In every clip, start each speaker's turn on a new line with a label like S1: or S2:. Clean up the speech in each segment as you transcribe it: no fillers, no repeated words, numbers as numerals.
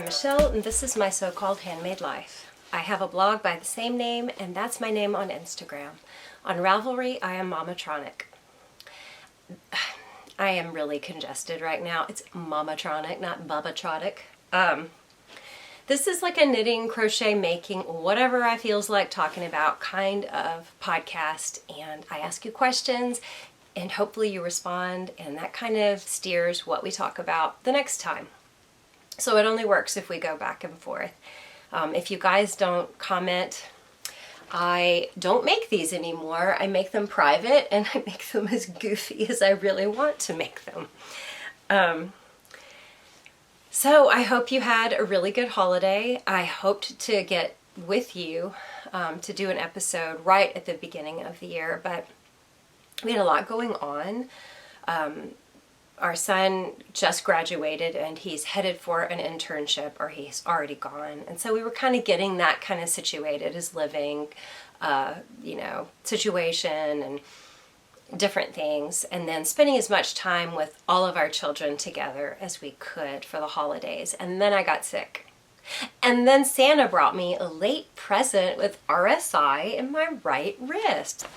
S1: Michelle, and this is my so-called handmade life. I have a blog by the same name, and that's my name on Instagram. On Ravelry, I am Mamatronic. I am really congested right now. It's Mamatronic, not Babatronic. This is like a knitting, crochet, making, whatever I feels like talking about kind of podcast, and I ask you questions, and hopefully you respond, and that kind of steers what we talk about the next time. So it only works if we go back and forth. If you guys don't comment, I don't make these anymore. I make them private, and I make them as goofy as I really want to make them. So I hope you had a really good holiday. I hoped to get with you to do an episode right at the beginning of the year, but we had a lot going on. Our son just graduated and he's headed for an internship, or he's already gone. And so we were kind of getting that kind of situated, his living, situation and different things. And then spending as much time with all of our children together as we could for the holidays. And then I got sick. And then Santa brought me a late present with RSI in my right wrist.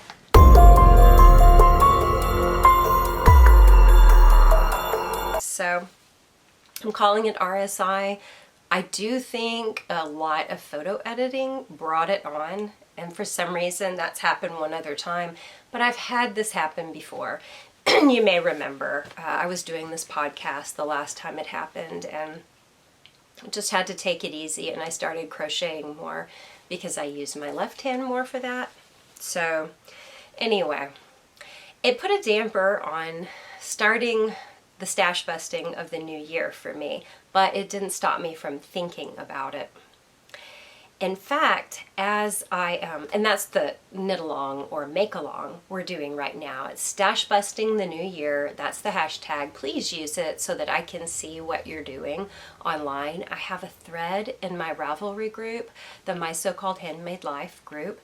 S1: So I'm calling it RSI. I do think a lot of photo editing brought it on, and for some reason that's happened one other time, but I've had this happen before. You may remember I was doing this podcast the last time it happened, and just had to take it easy, and I started crocheting more because I use my left hand more for that. So anyway, it put a damper on starting the stash busting of the new year for me, but it didn't stop me from thinking about it. In fact, as and that's the knit along or make along we're doing right now. It's Stash Busting the New Year. That's the hashtag. Please use it so that I can see what you're doing online. I have a thread in my Ravelry group, my so-called Handmade Life group,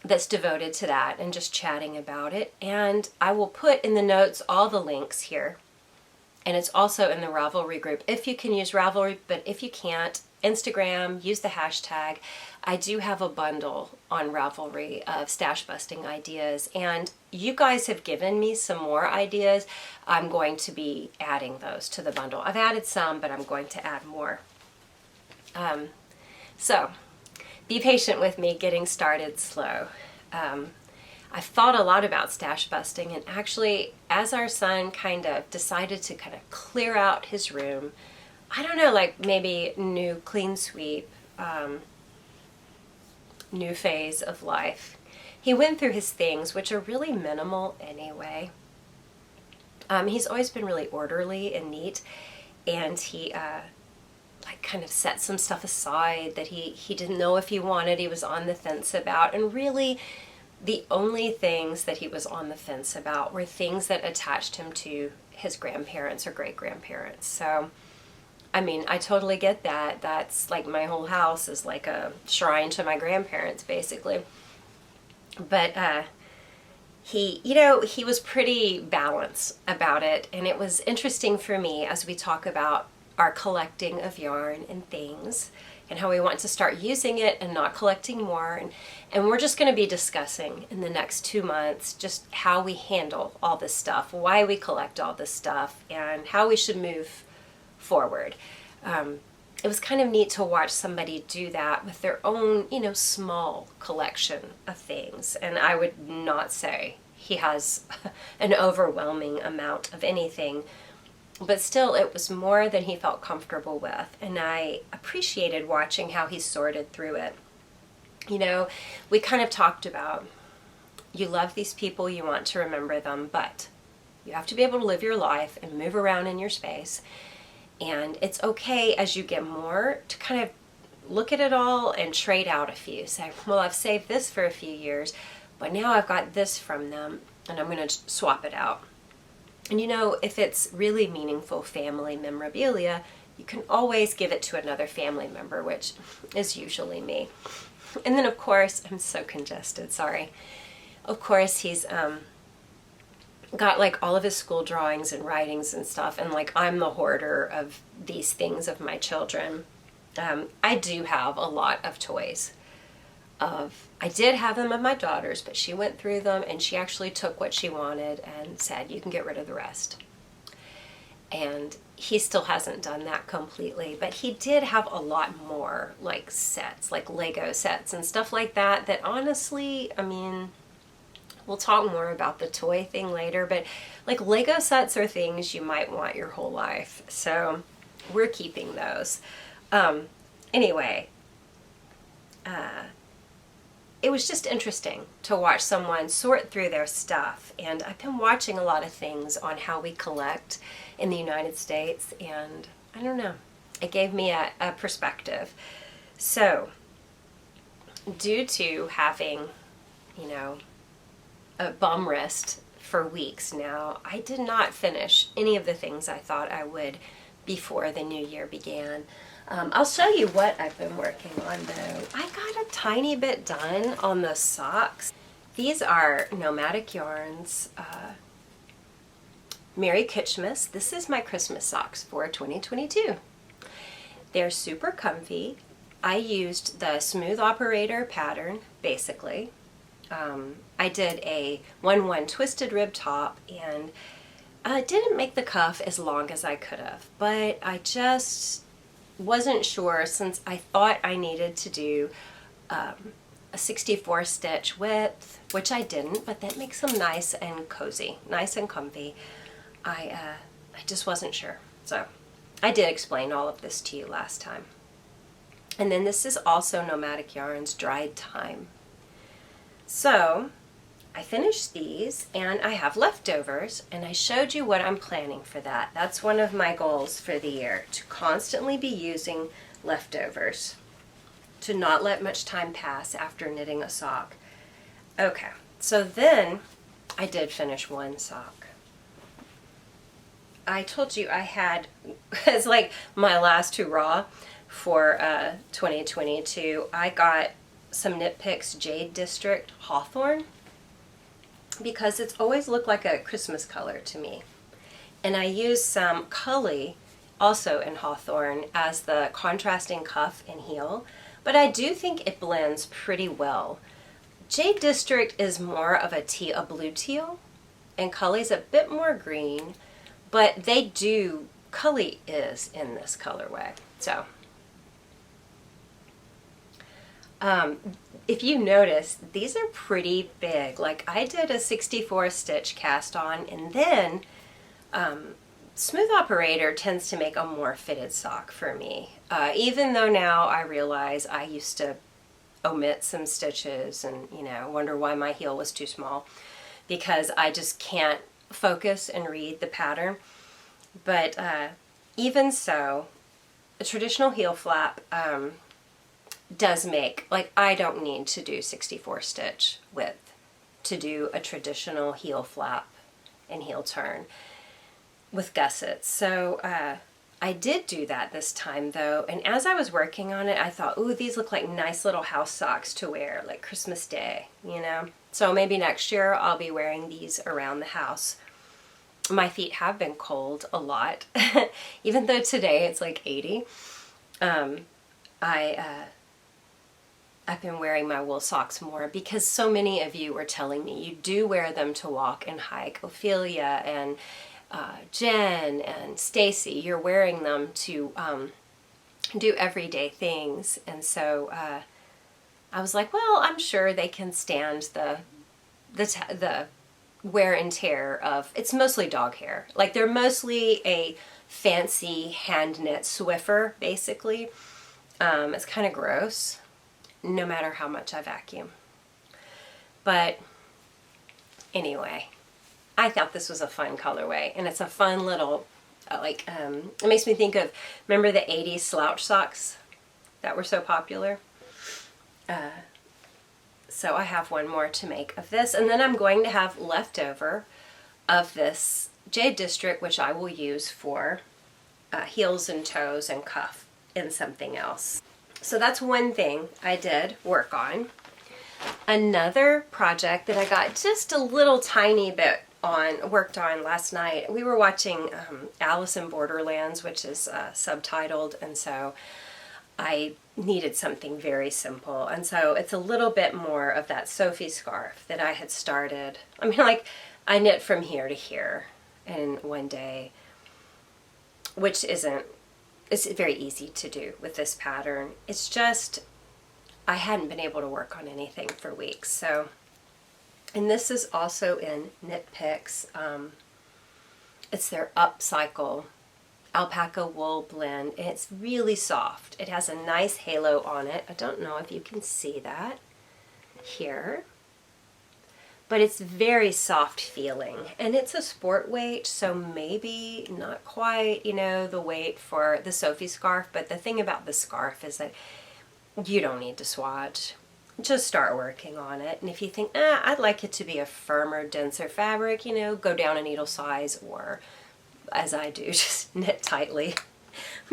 S1: that's devoted to that and just chatting about it. And I will put in the notes all the links here. And it's also in the Ravelry group if you can use Ravelry, but if you can't, Instagram, use the hashtag. I do have a bundle on Ravelry of stash busting ideas, and you guys have given me some more ideas. I'm going to be adding those to the bundle. I've added some, but I'm going to add more. So be patient with me getting started slow. I've thought a lot about stash busting, and actually, as our son kind of decided to kind of clear out his room, I don't know, like maybe new clean sweep, new phase of life. He went through his things, which are really minimal anyway. He's always been really orderly and neat, and he kind of set some stuff aside that he didn't know if he wanted, he was on the fence about, and really the only things that he was on the fence about were things that attached him to his grandparents or great-grandparents. So, I mean, I totally get that. That's like my whole house is like a shrine to my grandparents, basically. But he was pretty balanced about it, and it was interesting for me as we talk about our collecting of yarn and things, and how we want to start using it and not collecting more. And we're just going to be discussing in the next 2 months just how we handle all this stuff, why we collect all this stuff, and how we should move forward. It was kind of neat to watch somebody do that with their own, small collection of things. And I would not say he has an overwhelming amount of anything, but still it was more than he felt comfortable with. And I appreciated watching how he sorted through it. We kind of talked about, you love these people, you want to remember them, but you have to be able to live your life and move around in your space. And it's okay as you get more to kind of look at it all and trade out a few. Say, well, I've saved this for a few years, but now I've got this from them, and I'm going to swap it out. And if it's really meaningful family memorabilia, you can always give it to another family member, which is usually me. And then, of course, I'm so congested, sorry. Of course, he's got like all of his school drawings and writings and stuff, and like I'm the hoarder of these things of my children. I do have a lot of toys. I did have them of my daughter's, but she went through them and she actually took what she wanted and said, you can get rid of the rest. And he still hasn't done that completely, but he did have a lot more like sets, like Lego sets and stuff like that, that honestly, I mean, we'll talk more about the toy thing later, but like Lego sets are things you might want your whole life. So we're keeping those. Anyway, it was just interesting to watch someone sort through their stuff. And I've been watching a lot of things on how we collect in the United States, and I don't know, it gave me a perspective. So, due to having, you know, a bum wrist for weeks now, I did not finish any of the things I thought I would before the new year began. I'll show you what I've been working on though. I got a tiny bit done on the socks. These are Nomadic Yarns Merry Kitschmas. This is my Christmas socks for 2022. They're super comfy. I used the Smooth Operator pattern, basically. I did a 1-1 twisted rib top, and didn't make the cuff as long as I could have, but I just wasn't sure, since I thought I needed to do a 64 stitch width, which I didn't, but that makes them nice and cozy, nice and comfy. I just wasn't sure. So I did explain all of this to you last time. And then this is also Nomadic Yarns Dried Thyme. So I finished these and I have leftovers, and I showed you what I'm planning for that. That's one of my goals for the year, to constantly be using leftovers, to not let much time pass after knitting a sock. Okay, so then I did finish one sock. I told you I had, it's like my last hurrah for 2022. I got some Knit Picks Jade District Hawthorn, because it's always looked like a Christmas color to me. And I used some Cully, also in Hawthorn, as the contrasting cuff and heel, but I do think it blends pretty well. Jade District is more of a blue teal, and Cully's a bit more green, but they do, Cully is in this colorway. So if you notice, these are pretty big. Like, I did a 64 stitch cast on, and then Smooth Operator tends to make a more fitted sock for me. Even though now I realize I used to omit some stitches and, you know, wonder why my heel was too small, because I just can't focus and read the pattern. But even so, a traditional heel flap does make, like, I don't need to do 64 stitch width to do a traditional heel flap and heel turn with gussets. So I did do that this time though, and as I was working on it, I thought, ooh, these look like nice little house socks to wear like Christmas Day, you know? So maybe next year I'll be wearing these around the house. My feet have been cold a lot, even though today it's like 80. I've been wearing my wool socks more because so many of you were telling me you do wear them to walk and hike. Ophelia and Jen and Stacy, you're wearing them to do everyday things. And so I was like, well, I'm sure they can stand the wear and tear of, it's mostly dog hair. Like, they're mostly a fancy hand knit Swiffer, basically. It's kind of gross, no matter how much I vacuum. But anyway, I thought this was a fun colorway, and it's a fun little, it makes me think of, remember the 80s slouch socks that were so popular? So I have one more to make of this, and then I'm going to have leftover of this Jade District, which I will use for heels and toes and cuff and something else. So that's one thing I did work on. Another project that I got just a little tiny bit worked on last night. We were watching Alice in Borderlands, which is subtitled, and so I needed something very simple. And so it's a little bit more of that Sophie scarf that I had started. I mean, like, I knit from here to here in one day, which it's very easy to do with this pattern. It's just, I hadn't been able to work on anything for weeks. So, and this is also in Knit Picks. It's their upcycle alpaca wool blend, and it's really soft. It has a nice halo on it. I don't know if you can see that here, but it's very soft feeling, and it's a sport weight, so maybe not quite, you know, the weight for the Sophie scarf. But the thing about the scarf is that you don't need to swatch. Just start working on it. And if you think, I'd like it to be a firmer, denser fabric, you know, go down a needle size, or as I do, just knit tightly,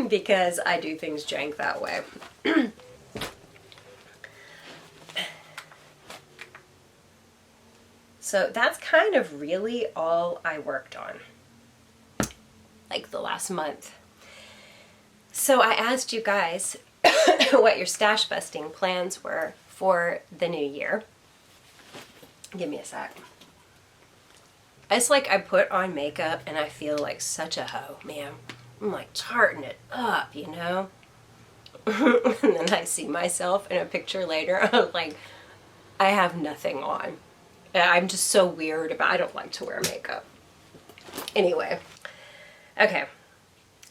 S1: because I do things jank that way. So that's kind of really all I worked on, like the last month. So I asked you guys what your stash busting plans were for the new year. Give me a sec. It's like I put on makeup and I feel like such a hoe, man. I'm like tarting it up, you know? And then I see myself in a picture later. I'm like, I have nothing on. I'm just so weird about, I don't like to wear makeup. Anyway, okay.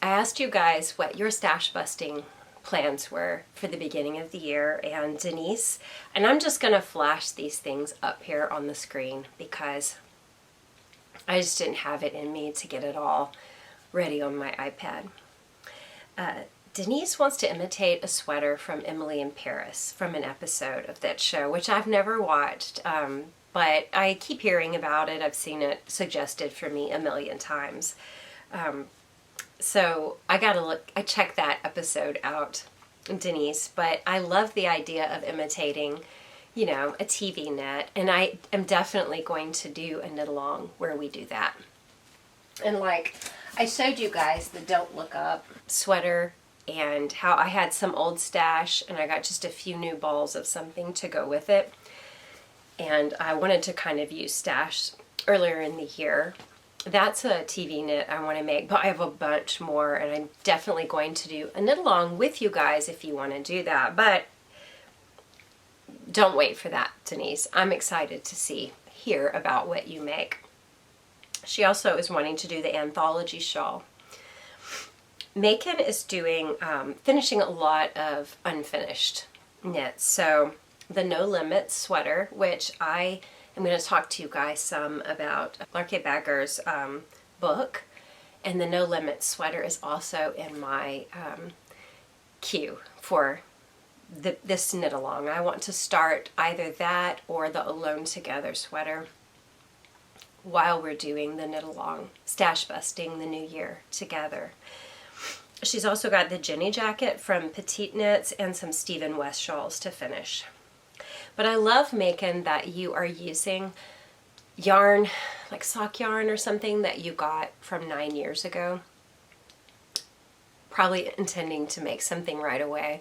S1: I asked you guys what your stash busting plans were for the beginning of the year, and Denise, and I'm just gonna flash these things up here on the screen because I just didn't have it in me to get it all ready on my iPad. Denise wants to imitate a sweater from Emily in Paris from an episode of that show, which I've never watched, but I keep hearing about it. I've seen it suggested for me a million times. So I gotta look, I checked that episode out, Denise, but I love the idea of imitating, you know, a TV knit, and I am definitely going to do a knit along where we do that. And like I showed you guys the Don't Look Up sweater, and how I had some old stash and I got just a few new balls of something to go with it, and I wanted to kind of use stash earlier in the year. That's a TV knit I want to make, but I have a bunch more, and I'm definitely going to do a knit along with you guys if you want to do that. But don't wait for that, Denise. I'm excited to hear about what you make. She also is wanting to do the anthology shawl. Macon is doing, finishing a lot of unfinished knits. So the No Limits sweater, which I am going to talk to you guys some about Lærke Bagger's book, and the No Limits sweater is also in my queue for this knit along. I want to start either that or the Alone Together sweater while we're doing the knit along, stash busting the new year together. She's also got the Jenny jacket from Petite Knits and some Stephen West shawls to finish. But I love, Macon, that you are using yarn, like sock yarn or something that you got from 9 years ago, probably intending to make something right away,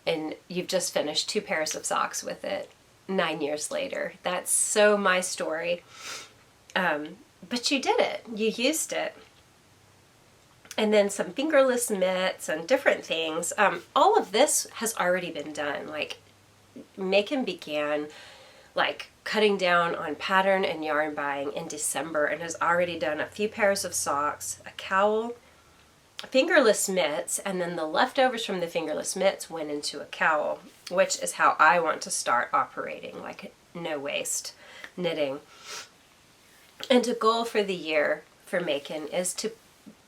S1: and you've just finished 2 pairs of socks with it 9 years later. That's so my story. But you did it. You used it. And then some fingerless mitts and different things. All of this has already been done. Like, Macon began like cutting down on pattern and yarn buying in December and has already done a few pairs of socks, a cowl, fingerless mitts, and then the leftovers from the fingerless mitts went into a cowl, which is how I want to start operating, like no waste knitting. And a goal for the year for Macon is to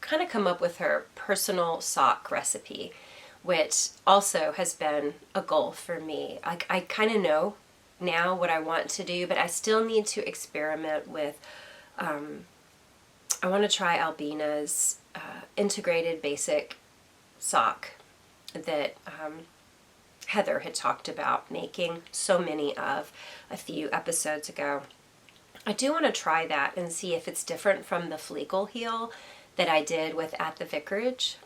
S1: kind of come up with her personal sock recipe, which also has been a goal for me. I kind of know now what I want to do, but I still need to experiment with, I want to try Albina's integrated basic sock that Heather had talked about making so many of a few episodes ago. I do want to try that and see if it's different from the Fleegle heel that I did with At the Vicarage.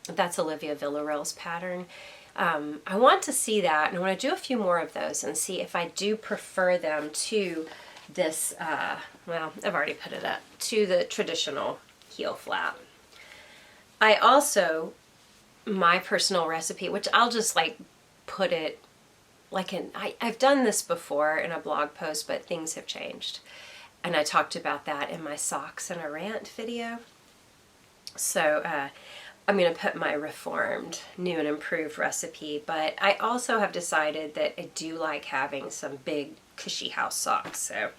S1: That's Olivia Villarreal's pattern. I want to see that, and I want to do a few more of those and see if I do prefer them to this, well, I've already put it up, to the traditional heel flap. I also, my personal recipe, which I'll just like put it like I've done this before in a blog post, but things have changed. And I talked about that in my Socks and a Rant video. So I'm going to put my reformed, new and improved recipe, but I also have decided that I do like having some big cushy house socks. So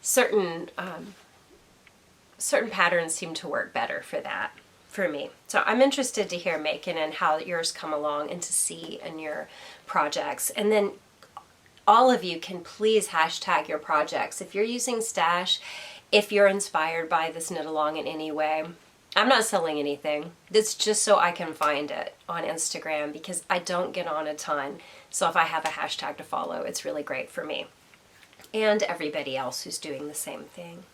S1: certain patterns seem to work better for that for me. So I'm interested to hear, Macon, and how yours come along and to see in your projects. And then all of you can please hashtag your projects. If you're using Stash, if you're inspired by this knit along in any way, I'm not selling anything. It's just so I can find it on Instagram because I don't get on a ton. So if I have a hashtag to follow, it's really great for me and everybody else who's doing the same thing.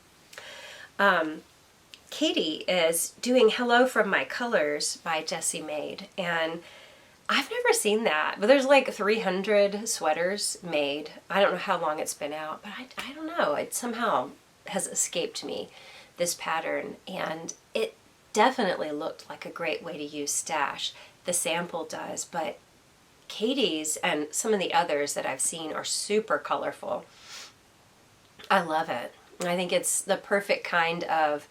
S1: Katie is doing Hello from My Colors by Jessie Made, and I've never seen that, but there's like 300 sweaters made. I don't know how long it's been out, but I don't know. It somehow has escaped me, this pattern, and it definitely looked like a great way to use Stash. The sample does, but Katie's and some of the others that I've seen are super colorful. I love it. I think it's the perfect kind of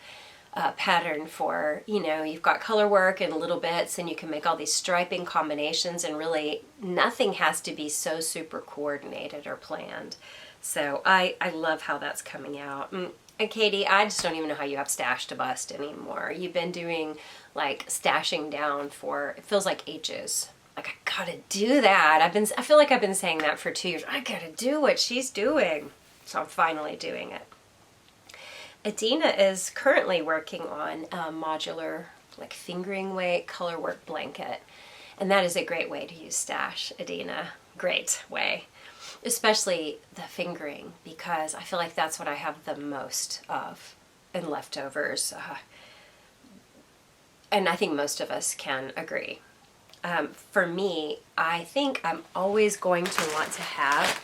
S1: pattern for, you know, you've got color work and little bits and you can make all these striping combinations, and really nothing has to be so super coordinated or planned. So I love how that's coming out. And Katie, I just don't even know how you have Stash to bust anymore. You've been doing like stashing down for, it feels like ages. Like, I gotta do that. I feel like I've been saying that for 2 years. I gotta do what she's doing. So I'm finally doing it. Adina is currently working on a modular, like fingering weight color work blanket. And that is a great way to use Stash, Adina. Great way. Especially the fingering, because I feel like that's what I have the most of in leftovers. And I think most of us can agree. For me, I think I'm always going to want to have,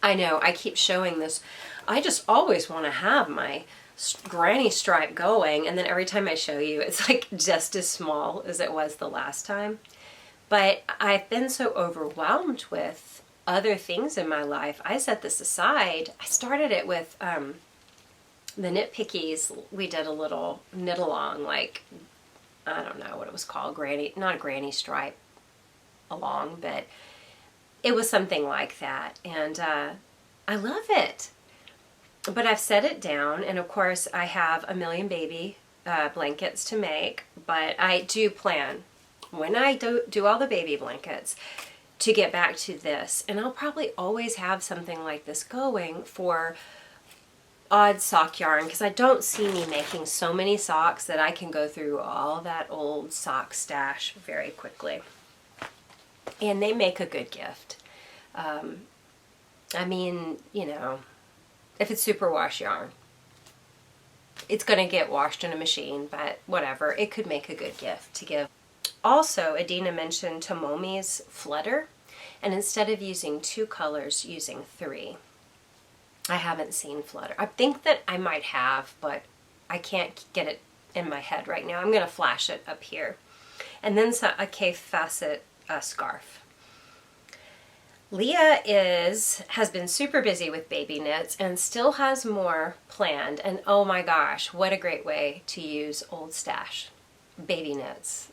S1: I know I keep showing this, I just always want to have my granny stripe going, and then every time I show you it's like just as small as it was the last time. But I've been so overwhelmed with other things in my life, I set this aside. I started it with the Knit Pickies. We did a little knit along, like, I don't know what it was called, not a granny stripe along, but it was something like that, and I love it. But I've set it down, and of course I have a million baby blankets to make, but I do plan, when I do all the baby blankets, to get back to this. And I'll probably always have something like this going for odd sock yarn, because I don't see me making so many socks that I can go through all that old sock stash very quickly. And they make a good gift. I mean, you know, if it's superwash yarn, it's going to get washed in a machine, but whatever, it could make a good gift to give. Also, Adina mentioned Tomomi's Flutter, and instead of using 2 colors, using 3. I haven't seen Flutter. I think that I might have, but I can't get it in my head right now. I'm going to flash it up here. And then a K facet scarf. Leah has been super busy with baby knits and still has more planned. And oh my gosh, what a great way to use old stash. Baby knits.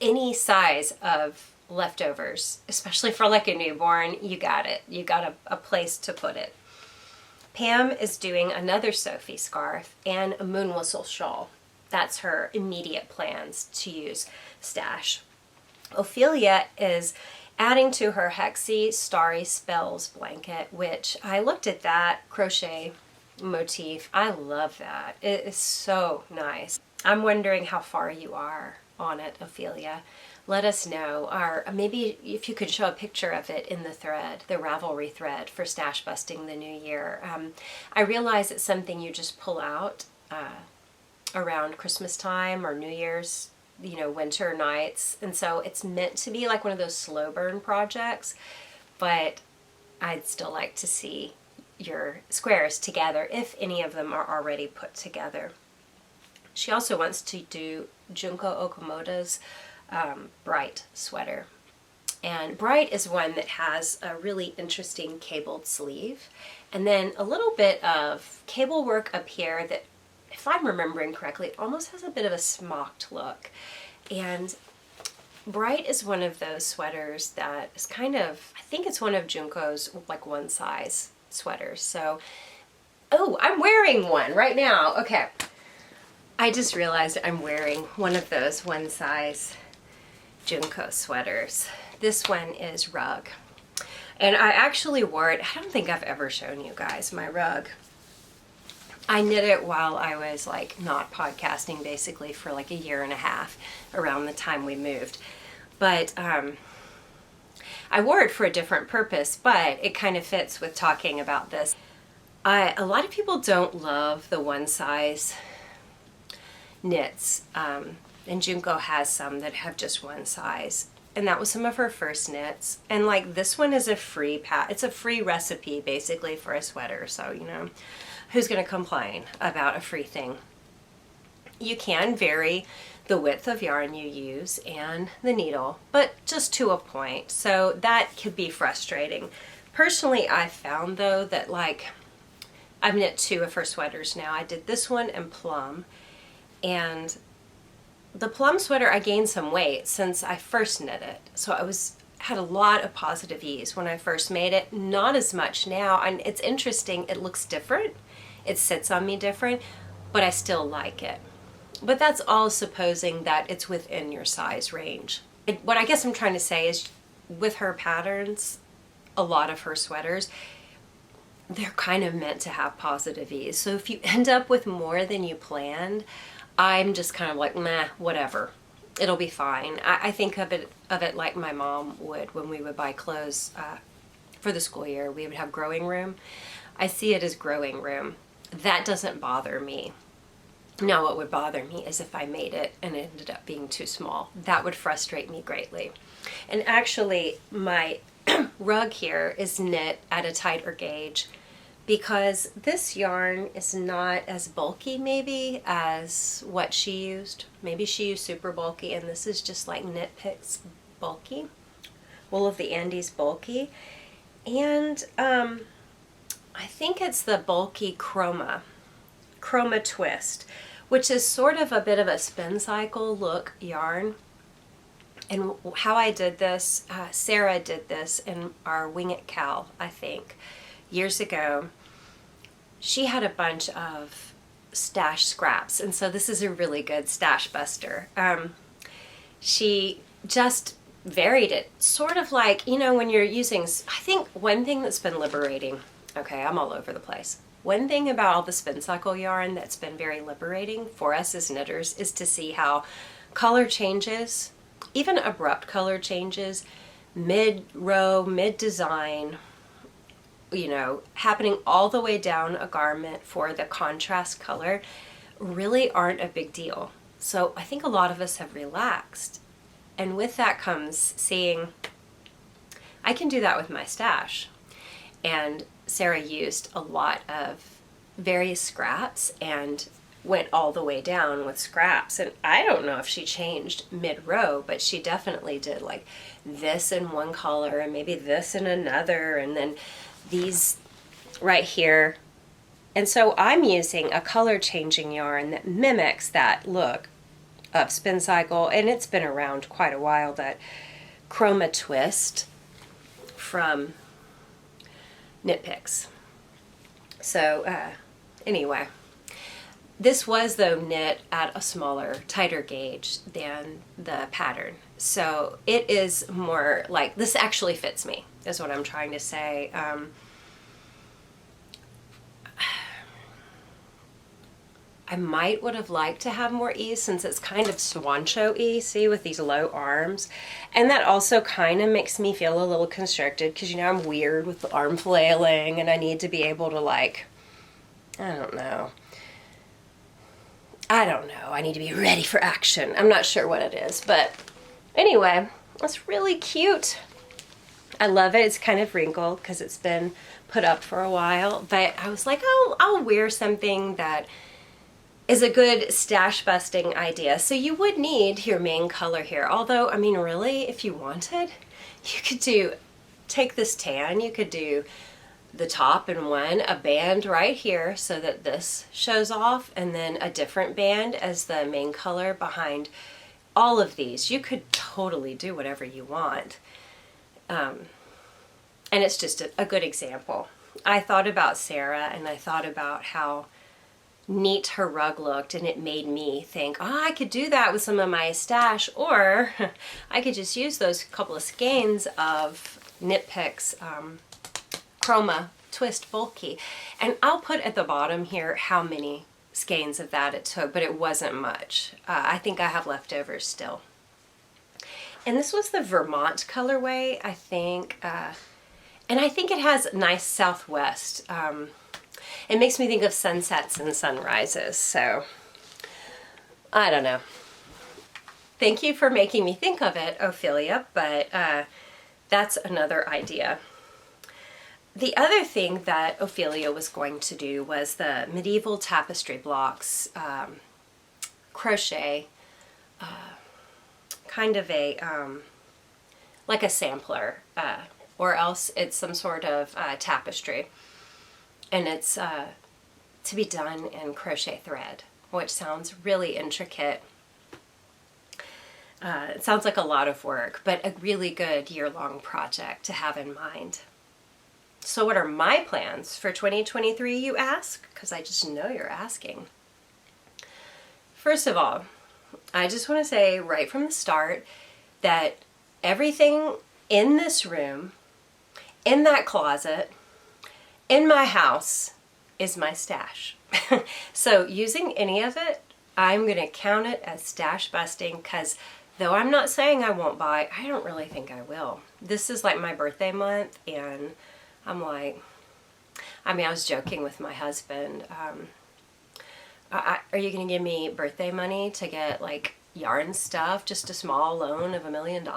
S1: Any size of leftovers, especially for like a newborn, you got it. You got a place to put it. Pam is doing another Sophie scarf and a moon whistle shawl. That's her immediate plans to use stash. Ophelia is adding to her Hexy Starry Spells blanket, which I looked at that crochet motif. I love that. It is so nice. I'm wondering how far you are on it, Ophelia. Let us know, or maybe if you could show a picture of it in the thread, the Ravelry thread for Stash Busting the New Year. I realize it's something you just pull out around Christmas time or New Year's you know, winter nights. And so it's meant to be like one of those slow burn projects, but I'd still like to see your squares together if any of them are already put together. She also wants to do Junko Okamoto's Bright sweater. And Bright is one that has a really interesting cabled sleeve, and then a little bit of cable work up here that, if I'm remembering correctly, it almost has a bit of a smocked look. And Bright is one of those sweaters that is kind of, I think it's one of Junko's like one size sweaters. So, oh, I'm wearing one right now. Okay. I just realized I'm wearing one of those one size Junko sweaters. This one is Rug. And I actually wore it, I don't think I've ever shown you guys my rug. I knit it while I was like not podcasting, basically for like a year and a half, around the time we moved. But I wore it for a different purpose, but it kind of fits with talking about this. A lot of people don't love the one size knits, and Junko has some that have just one size. And that was some of her first knits. And like this one is a free it's a free recipe basically for a sweater. So, you know, who's going to complain about a free thing? You can vary the width of yarn you use and the needle, but just to a point. So that could be frustrating. Personally, I found though that like I've knit 2 of her sweaters now. I did this one and Plum, and the Plum sweater, I gained some weight since I first knit it. So I had a lot of positive ease when I first made it. Not as much now. And it's interesting. It looks different. It sits on me different, but I still like it. But that's all supposing that it's within your size range. What I guess I'm trying to say is with her patterns, a lot of her sweaters, they're kind of meant to have positive ease. So if you end up with more than you planned, I'm just kind of like, meh, whatever. It'll be fine. I think of it like my mom would when we would buy clothes for the school year. We would have growing room. I see it as growing room. That doesn't bother me. Now what would bother me is if I made it and it ended up being too small. That would frustrate me greatly. And actually my rug here is knit at a tighter gauge, because this yarn is not as bulky maybe as what she used. Maybe she used super bulky, and this is just like Knit Picks bulky. Wool of the Andes bulky. And I think it's the bulky Chroma Twist, which is sort of a bit of a spin cycle look yarn. And how I did this, Sarah did this in our Wing It Cal, I think, years ago. She had a bunch of stash scraps, and so this is a really good stash buster. She just varied it, sort of like, you know, when you're using, I think one thing that's been liberating, okay, I'm all over the place. One thing about all the spin cycle yarn that's been very liberating for us as knitters is to see how color changes, even abrupt color changes, mid-row, mid-design, you know, happening all the way down a garment for the contrast color really aren't a big deal. So I think a lot of us have relaxed. And with that comes seeing, I can do that with my stash. And Sarah used a lot of various scraps and went all the way down with scraps. And I don't know if she changed mid-row, but she definitely did like this in one color and maybe this in another, and then these right here. And so I'm using a color changing yarn that mimics that look of spin cycle, and it's been around quite a while, that Chroma Twist from Knit Picks. So anyway, this was though knit at a smaller, tighter gauge than the pattern. So it is more like, this actually fits me, is what I'm trying to say. I might would have liked to have more ease, since it's kind of Swancho-y, see, with these low arms. And that also kind of makes me feel a little constricted, because, you know, I'm weird with the arm flailing, and I need to be able to, like, I don't know. I don't know. I need to be ready for action. I'm not sure what it is, but anyway, it's really cute. I love it. It's kind of wrinkled because it's been put up for a while, but I was like, oh, I'll wear something that is a good stash busting idea. So you would need your main color here. Although, I mean, really, if you wanted, you could take this tan, you could do the top in one, a band right here so that this shows off, and then a different band as the main color behind all of these. You could totally do whatever you want. And it's just a good example. I thought about Sarah, and I thought about how neat her rug looked, and it made me think, oh, I could do that with some of my stash, or I could just use those couple of skeins of Knit Picks Chroma Twist Bulky. And I'll put at the bottom here how many skeins of that it took, but it wasn't much. I think I have leftovers still. And this was the Vermont colorway, I think. And I think it has nice southwest. It makes me think of sunsets and sunrises, so I don't know. Thank you for making me think of it, Ophelia, but that's another idea. The other thing that Ophelia was going to do was the medieval tapestry blocks, crochet, kind of a, like a sampler, or else it's some sort of tapestry. And it's to be done in crochet thread, which sounds really intricate. It sounds like a lot of work, but a really good year-long project to have in mind. So what are my plans for 2023, you ask? Because I just know you're asking. First of all, I just want to say right from the start that everything in this room, in that closet, in my house is my stash. So using any of it, I'm going to count it as stash busting, because though I'm not saying I won't buy, I don't really think I will. This is like my birthday month, and I'm like, I mean, I was joking with my husband. Are you going to give me birthday money to get like yarn stuff, just a small loan of $1 million?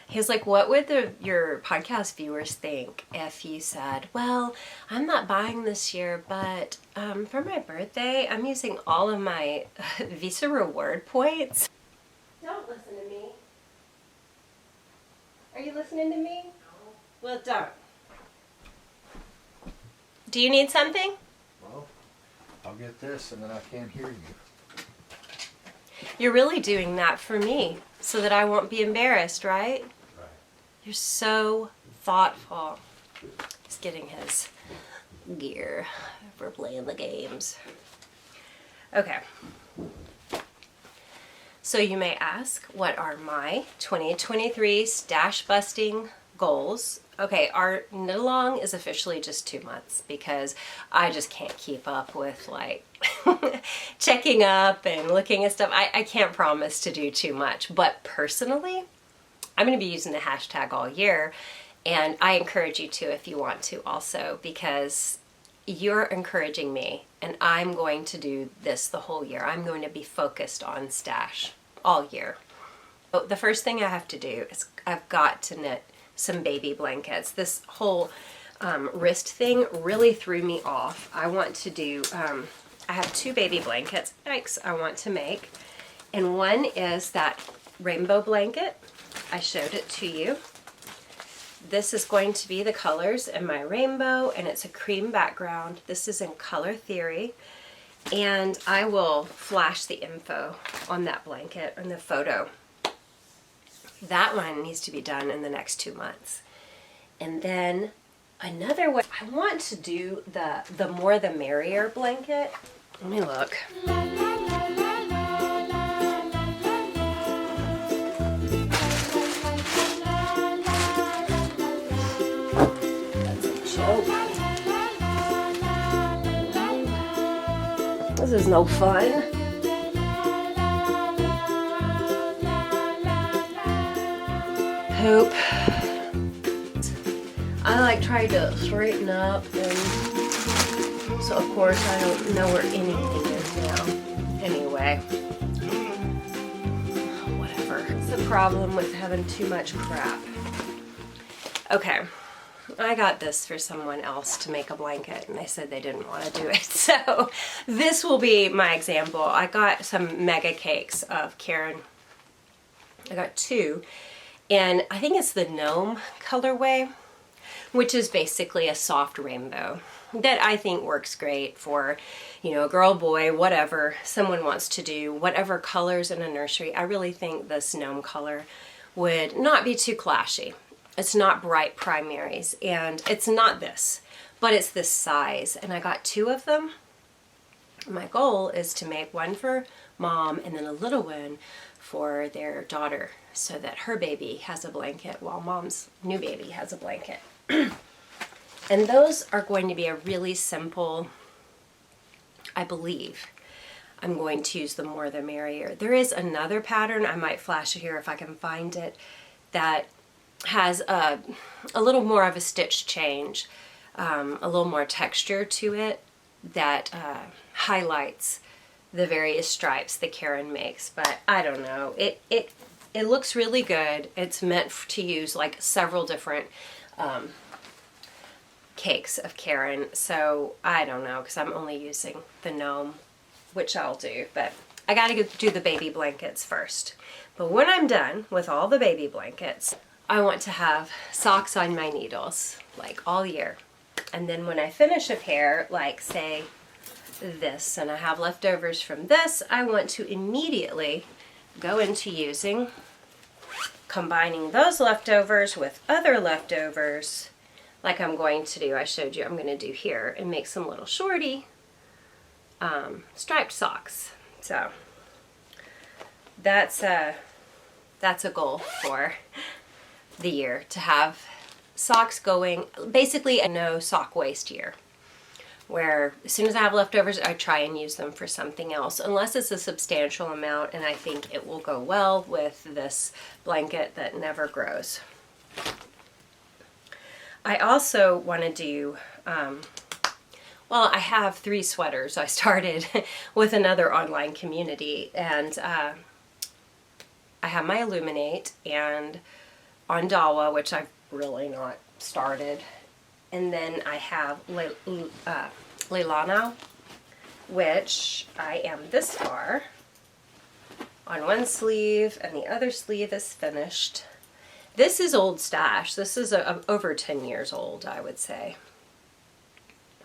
S1: He was like, what would your podcast viewers think if you said, well, I'm not buying this year, but for my birthday, I'm using all of my Visa reward points? Don't listen to me. Are you listening to me? No. Well, don't. Do you need something?
S2: Well, I'll get this and then I can't hear you.
S1: You're really doing that for me so that I won't be embarrassed, right? You're so thoughtful. He's getting his gear for playing the games. Okay. So you may ask, what are my 2023 stash busting goals? Okay, our knit along is officially just 2 months because I just can't keep up with like checking up and looking at stuff. I can't promise to do too much, but personally, I'm going to be using the hashtag all year, and I encourage you to if you want to also, because you're encouraging me, and I'm going to do this the whole year. I'm going to be focused on stash all year. So the first thing I have to do is I've got to knit some baby blankets. This whole wrist thing really threw me off. I want to do, I have 2 baby blankets, yikes, I want to make, and one is that rainbow blanket. I showed it to you. This is going to be the colors in my rainbow, and it's a cream background. This is in Color Theory, and I will flash the info on that blanket and the photo. That one needs to be done in the next 2 months. And then another one, I want to do the more the merrier blanket. Let me look. This is no fun. Poop. I like tried to straighten up, and so of course I don't know where anything is now. Okay. Whatever. It's the problem with having too much crap. Okay. I got this for someone else to make a blanket, and they said they didn't want to do it. So this will be my example. I got some mega cakes of Karen. I got 2, and I think it's the gnome colorway, which is basically a soft rainbow that I think works great for, you know, a girl, boy, whatever someone wants to do, whatever colors in a nursery. I really think this gnome color would not be too clashy. It's not bright primaries, and it's not this, but it's this size, and I got 2 of them. My goal is to make one for mom and then a little one for their daughter, so that her baby has a blanket while mom's new baby has a blanket. And those are going to be a really simple, I believe. I'm going to use the more the merrier. There is another pattern, I might flash it here if I can find it, that has a little more of a stitch change, a little more texture to it that highlights the various stripes that Karen makes. But I don't know, it looks really good. It's meant to use like several different cakes of Karen, so I don't know, because I'm only using the gnome, which I'll do, but I gotta do the baby blankets first. But when I'm done with all the baby blankets, I want to have socks on my needles, like all year. And then when I finish a pair, like say this, and I have leftovers from this, I want to immediately go into combining those leftovers with other leftovers, like I'm going to do, I showed you I'm going to do here, and make some little shorty striped socks. So that's a goal for the year, to have socks going, basically a no sock waste year, where as soon as I have leftovers I try and use them for something else, unless it's a substantial amount, and I think it will go well with this blanket that never grows. I also want to do, well, I have 3 sweaters. I started with another online community, and I have my Illuminate and on Dawa, which I've really not started, and then I have Leilano, which I am this far on one sleeve, and the other sleeve is finished. This is old stash. This is over 10 years old, I would say.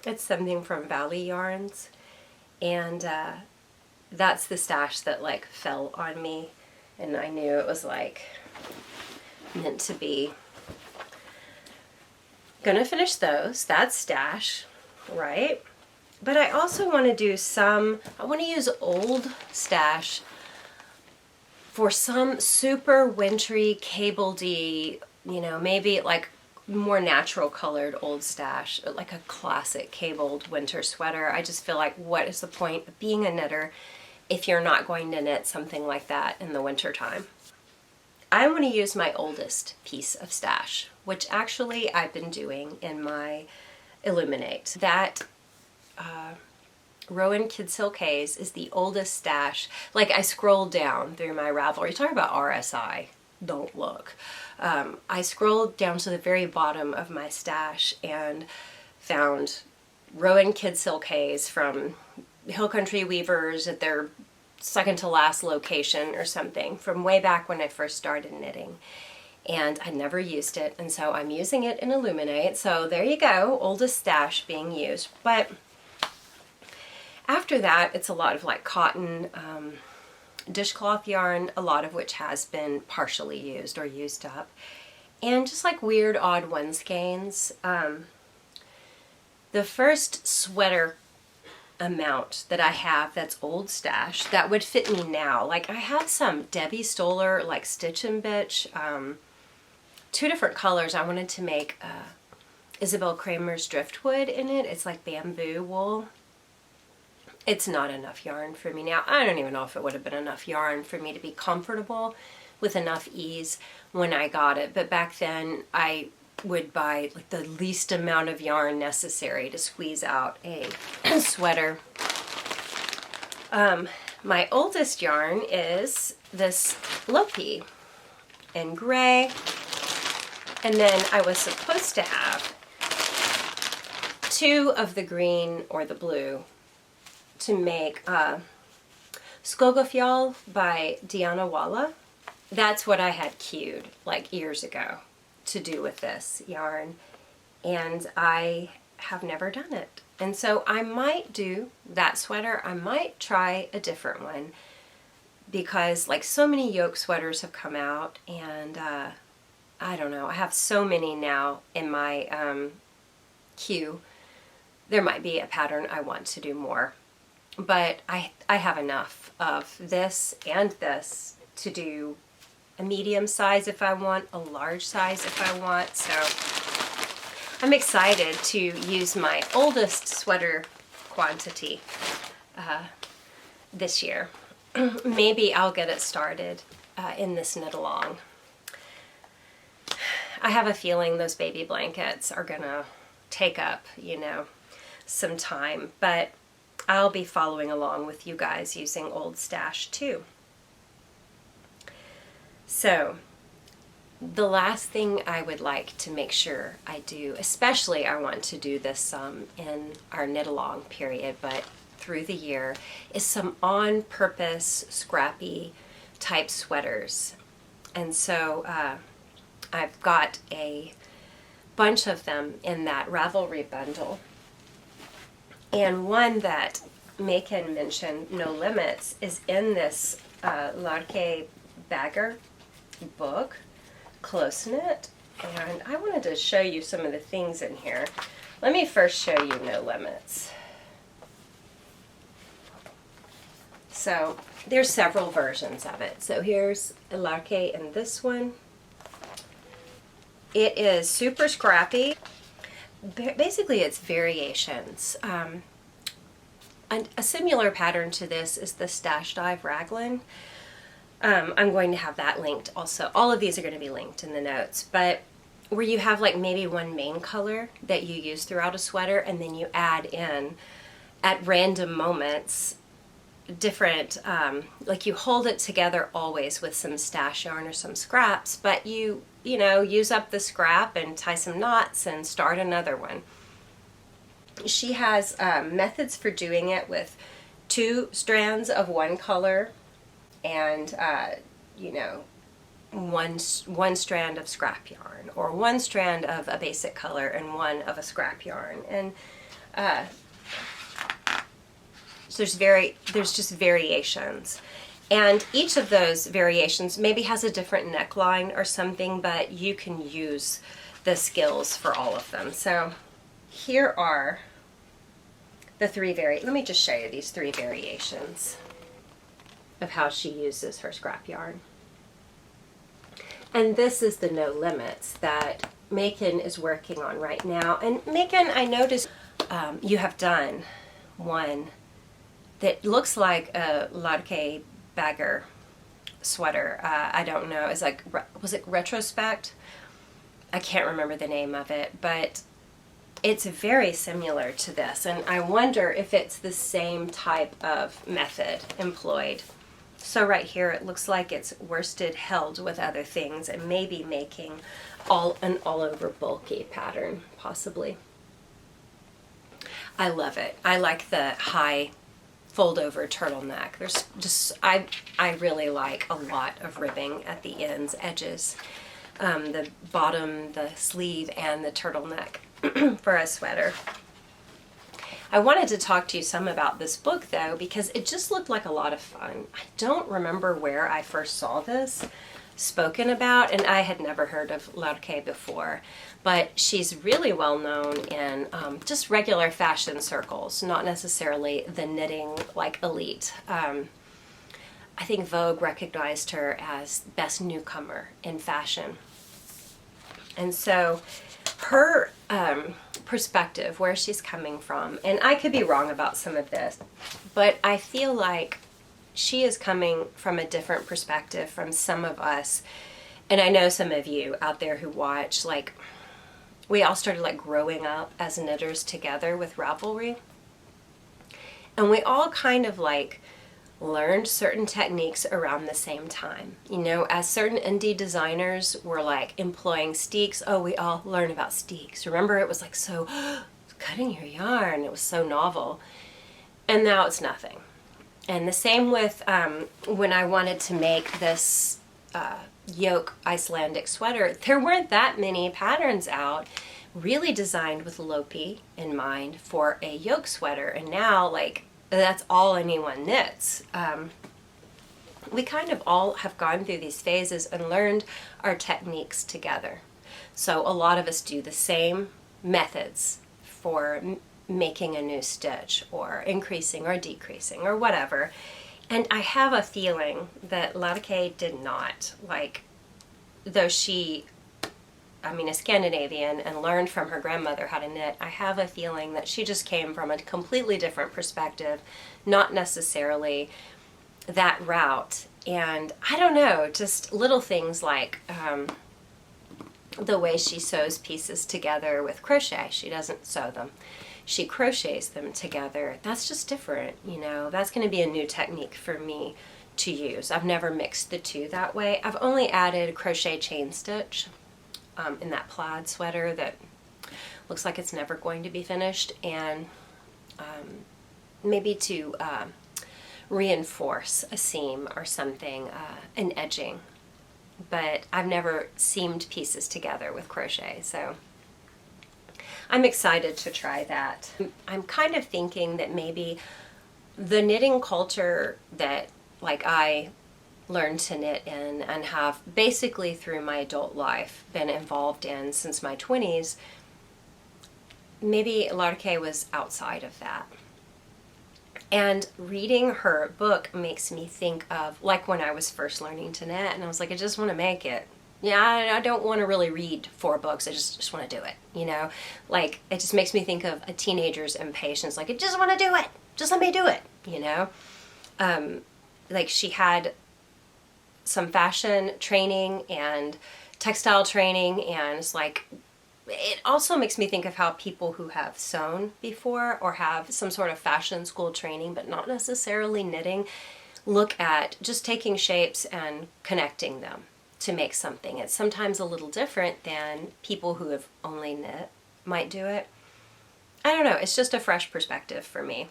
S1: It's something from Valley Yarns, and that's the stash that like fell on me, and I knew it was like meant to be. Gonna finish those. That's stash, right? But I also want to do I want to use old stash for some super wintry, cable-y, you know, maybe like more natural colored old stash, like a classic cabled winter sweater. I just feel like, what is the point of being a knitter if you're not going to knit something like that in the winter time? I want to use my oldest piece of stash, which actually I've been doing in my Illuminate. That Rowan Kid Silk Haze is the oldest stash. Like, I scrolled down through my Ravelry. Talk about RSI. Don't look. I scrolled down to the very bottom of my stash and found Rowan Kid Silk Haze from Hill Country Weavers at their second to last location or something from way back when I first started knitting. And I never used it, and so I'm using it in Illuminate. So there you go, oldest stash being used. But after that, it's a lot of like cotton, dishcloth yarn, a lot of which has been partially used or used up, and just like weird odd one skeins. The first sweater amount that I have that's old stash that would fit me now, like I have some Debbie Stoller like Stitch and Bitch, 2 different colors. I wanted to make Isabel Kramer's driftwood in it. It's like bamboo wool. It's not enough yarn for me now. I don't even know if it would have been enough yarn for me to be comfortable with enough ease when I got it. But back then I would buy like the least amount of yarn necessary to squeeze out a sweater. My oldest yarn is this Loki in gray. And then I was supposed to have 2 of the green or the blue to make Skogafjall by Diana Walla. That's what I had queued like years ago to do with this yarn, and I have never done it. And so I might do that sweater. I might try a different one because like so many yoke sweaters have come out, and I don't know, I have so many now in my queue. There might be a pattern I want to do more, but I have enough of this and this to do a medium size if I want, a large size if I want. So I'm excited to use my oldest sweater quantity this year. Maybe I'll get it started in this knit along. I have a feeling those baby blankets are gonna take up, you know, some time, but I'll be following along with you guys using old stash too. So the last thing I would like to make sure I do, especially I want to do this in our knit along period, but through the year, is some on purpose scrappy type sweaters. And so I've got a bunch of them in that Ravelry bundle. And one that Macon mentioned, No Limits, is in this Lærke bagger book, Close Knit. And I wanted to show you some of the things in here. Let me first show you No Limits. So there's several versions of it. So here's Lærke in this one. It is super scrappy. Basically, it's variations. A similar pattern to this is the Stash Dive Raglan. I'm going to have that linked also. All of these are going to be linked in the notes, but where you have like maybe one main color that you use throughout a sweater, and then you add in at random moments different, like you hold it together always with some stash yarn or some scraps, but you know, use up the scrap and tie some knots and start another one. She has methods for doing it with 2 strands of one color and, you know, one strand of scrap yarn, or 1 strand of a basic color and 1 of a scrap yarn. And so there's just variations. And each of those variations maybe has a different neckline or something, but you can use the skills for all of them. So here are the 3 let me just show you these 3 variations of how she uses her scrap yarn. And this is the No Limits that Macon is working on right now. And Macon, I noticed you have done one that looks like a Lærke bagger sweater. I don't know, it's like, was it Retrospect? I can't remember the name of it, but it's very similar to this, and I wonder if it's the same type of method employed. So right here it looks like it's worsted held with other things and maybe making an all over bulky pattern, possibly. I love it. I like the high fold over turtleneck. There's just, I really like a lot of ribbing at the ends, edges, the bottom, the sleeve, and the turtleneck for a sweater. I wanted to talk to you some about this book though, because it just looked like a lot of fun. I don't remember where I first saw this spoken about, and I had never heard of Lærke before, but she's really well known in just regular fashion circles, not necessarily the knitting like elite. I think Vogue recognized her as best newcomer in fashion. And so her perspective, where she's coming from, and I could be wrong about some of this, but I feel like she is coming from a different perspective from some of us. And I know some of you out there who watch, like, we all started like growing up as knitters together with Ravelry, and we all kind of like learned certain techniques around the same time. You know, as certain indie designers were like employing steeks, oh, we all learn about steeks. Remember, it was like so, cutting your yarn, it was so novel. And now it's nothing. And the same with when I wanted to make this yoke Icelandic sweater, there weren't that many patterns out really designed with Lopi in mind for a yoke sweater. And now, like, that's all anyone knits. We kind of all have gone through these phases and learned our techniques together. So a lot of us do the same methods for making a new stitch or increasing or decreasing or whatever. And I have a feeling that Lærke did not. Like, though she, I mean, is Scandinavian and learned from her grandmother how to knit, I have a feeling that she just came from a completely different perspective, not necessarily that route. And I don't know, just little things like the way she sews pieces together with crochet. She doesn't sew them. She crochets them together. That's just different, you know. That's going to be a new technique for me to use. I've never mixed the two that way. I've only added crochet chain stitch in that plaid sweater that looks like it's never going to be finished, and maybe to reinforce a seam or something, an edging. But I've never seamed pieces together with crochet, so I'm excited to try that. I'm kind of thinking that maybe the knitting culture that, like, I learned to knit in and have basically through my adult life been involved in since my 20s, maybe Lærke was outside of that. And reading her book makes me think of, like, when I was first learning to knit, and I was like, I just want to make it. Yeah, I don't want to really read 4 books. I just want to do it, you know? Like, it just makes me think of a teenager's impatience. Like, I just want to do it. Just let me do it, you know? Like, she had some fashion training and textile training, and it's like, it also makes me think of how people who have sewn before or have some sort of fashion school training but not necessarily knitting look at just taking shapes and connecting them to make something. It's sometimes a little different than people who have only knit might do it. I don't know, it's just a fresh perspective for me.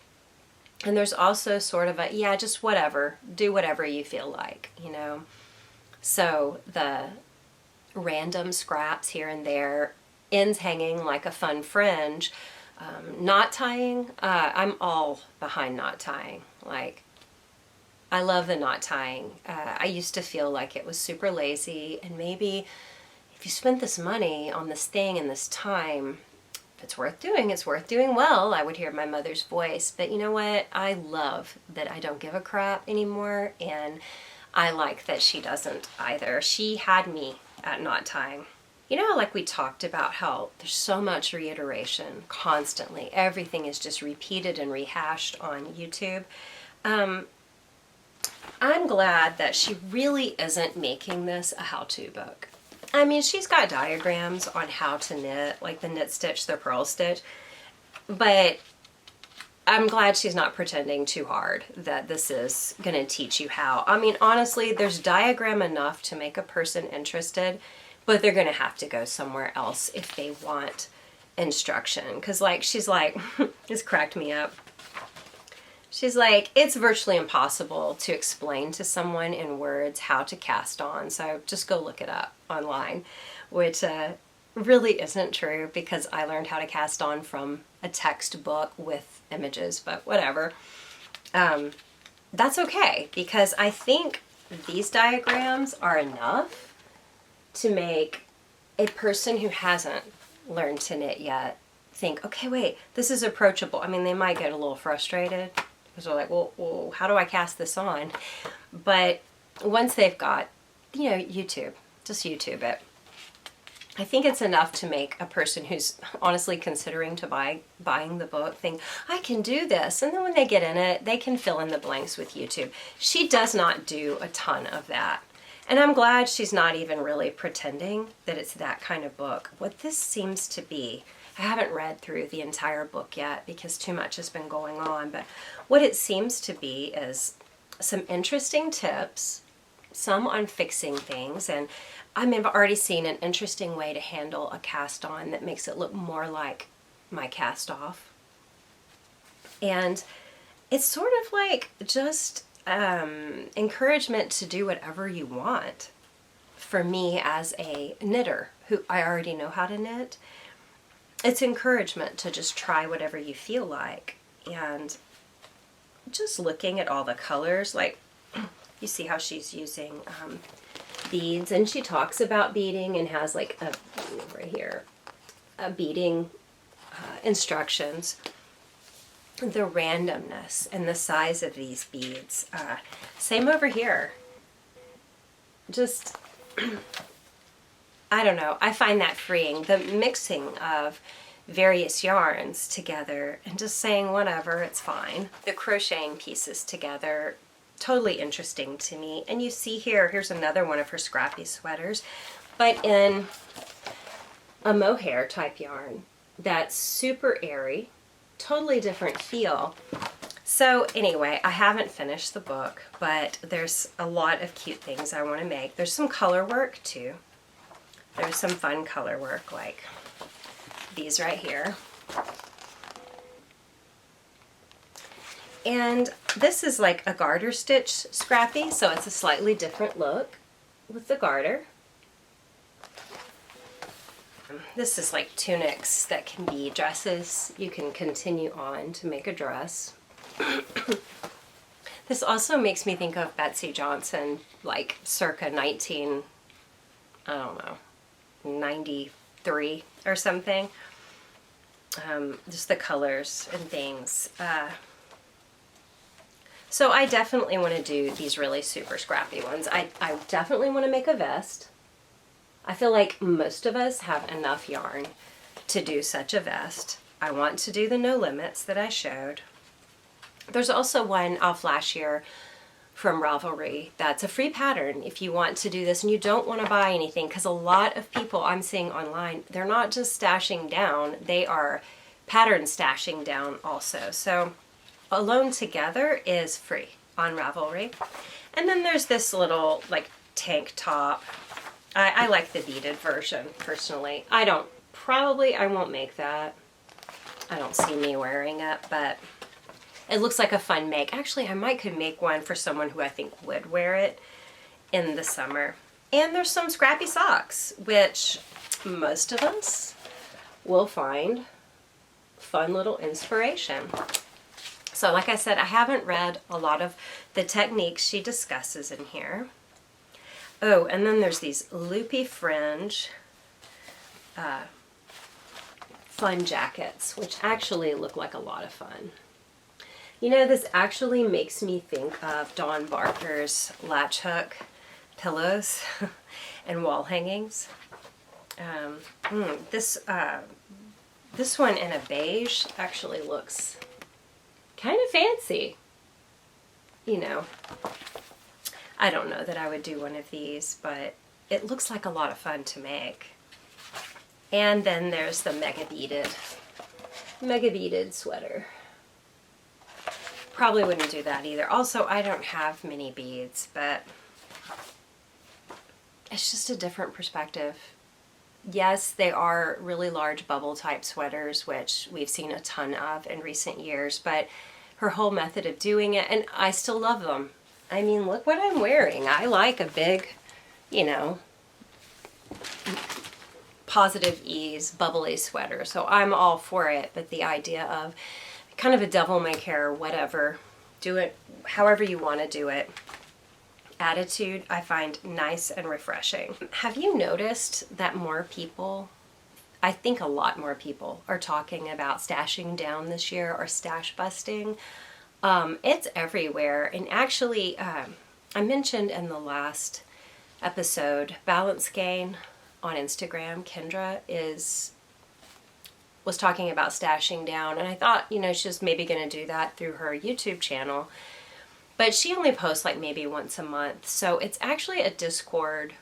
S1: And there's also sort of a, yeah, just whatever, do whatever you feel like, you know. So the random scraps here and there, ends hanging like a fun fringe, knot tying, I'm all behind knot tying. Like, I love the knot tying. I used to feel like it was super lazy, and maybe if you spent this money on this thing and this time, if it's worth doing, it's worth doing well, I would hear my mother's voice. But you know what? I love that I don't give a crap anymore, and I like that she doesn't either. She had me at knot tying. You know, like we talked about how there's so much reiteration constantly. Everything is just repeated and rehashed on YouTube. I'm glad that she really isn't making this a how-to book. I mean, she's got diagrams on how to knit, like the knit stitch, the purl stitch, but I'm glad she's not pretending too hard that this is going to teach you how. I mean, honestly, there's diagram enough to make a person interested, but they're going to have to go somewhere else if they want instruction. Because, like, she's like, this cracked me up. She's like, it's virtually impossible to explain to someone in words how to cast on, so just go look it up online, which really isn't true because I learned how to cast on from a textbook with images, but whatever. That's okay, because I think these diagrams are enough to make a person who hasn't learned to knit yet think, okay, wait, this is approachable. I mean, they might get a little frustrated because they're like, well, how do I cast this on? But once they've got, you know, YouTube, just YouTube it. I think it's enough to make a person who's honestly considering to buying the book think, I can do this. And then when they get in it, they can fill in the blanks with YouTube. She does not do a ton of that. And I'm glad she's not even really pretending that it's that kind of book. What this seems to be, I haven't read through the entire book yet because too much has been going on, but what it seems to be is some interesting tips, some on fixing things, and I've already seen an interesting way to handle a cast on that makes it look more like my cast off. And it's sort of like just encouragement to do whatever you want. For me as a knitter, who I already know how to knit, it's encouragement to just try whatever you feel like. And just looking at all the colors, like you see how she's using beads, and she talks about beading and has like a, right here, a beading instructions. The randomness and the size of these beads. Same over here. Just, I don't know, I find that freeing. The mixing of various yarns together and just saying whatever, it's fine. The crocheting pieces together, totally interesting to me. And you see here's another one of her scrappy sweaters, but in a mohair type yarn that's super airy, totally different feel. So anyway, I haven't finished the book, but there's a lot of cute things I want to make. There's some color work too. There's some fun color work like these right here. And this is like a garter stitch scrappy, so it's a slightly different look with the garter. This is like tunics that can be dresses. You can continue on to make a dress. This also makes me think of Betsy Johnson, like circa 93 or something. Just the colors and things. So I definitely want to do these really super scrappy ones. I definitely want to make a vest. I feel like most of us have enough yarn to do such a vest. I want to do the No Limits that I showed. There's also one I'll flash here from Ravelry that's a free pattern if you want to do this and you don't want to buy anything, because a lot of people I'm seeing online, they're not just stashing down, they are pattern stashing down also. So Alone Together is free on Ravelry. And then there's this little like tank top. I like the beaded version personally. I won't make that. I don't see me wearing it, but it looks like a fun make. Actually, I could make one for someone who I think would wear it in the summer. And there's some scrappy socks, which most of us will find fun little inspiration. So like I said, I haven't read a lot of the techniques she discusses in here. Oh, and then there's these loopy fringe fun jackets, which actually look like a lot of fun. You know, this actually makes me think of Dawn Barker's latch hook pillows and wall hangings. This one in a beige actually looks kind of fancy. You know, I don't know that I would do one of these, but it looks like a lot of fun to make. And then there's the mega beaded sweater. Probably wouldn't do that either. Also, I don't have many beads, but it's just a different perspective. Yes, they are really large bubble type sweaters, which we've seen a ton of in recent years, but her whole method of doing it, and I still love them. I mean, look what I'm wearing. I like a big, you know, positive ease, bubbly sweater, so I'm all for it, but the idea of kind of a devil may care, whatever, do it however you want to do it attitude, I find nice and refreshing. Have you noticed that more people, I think a lot more people, are talking about stashing down this year or stash busting? It's everywhere, and actually I mentioned in the last episode, Balance Gain on Instagram, Kendra was talking about stashing down, and I thought, you know, she's maybe going to do that through her YouTube channel, but she only posts like maybe once a month, so it's actually a Discord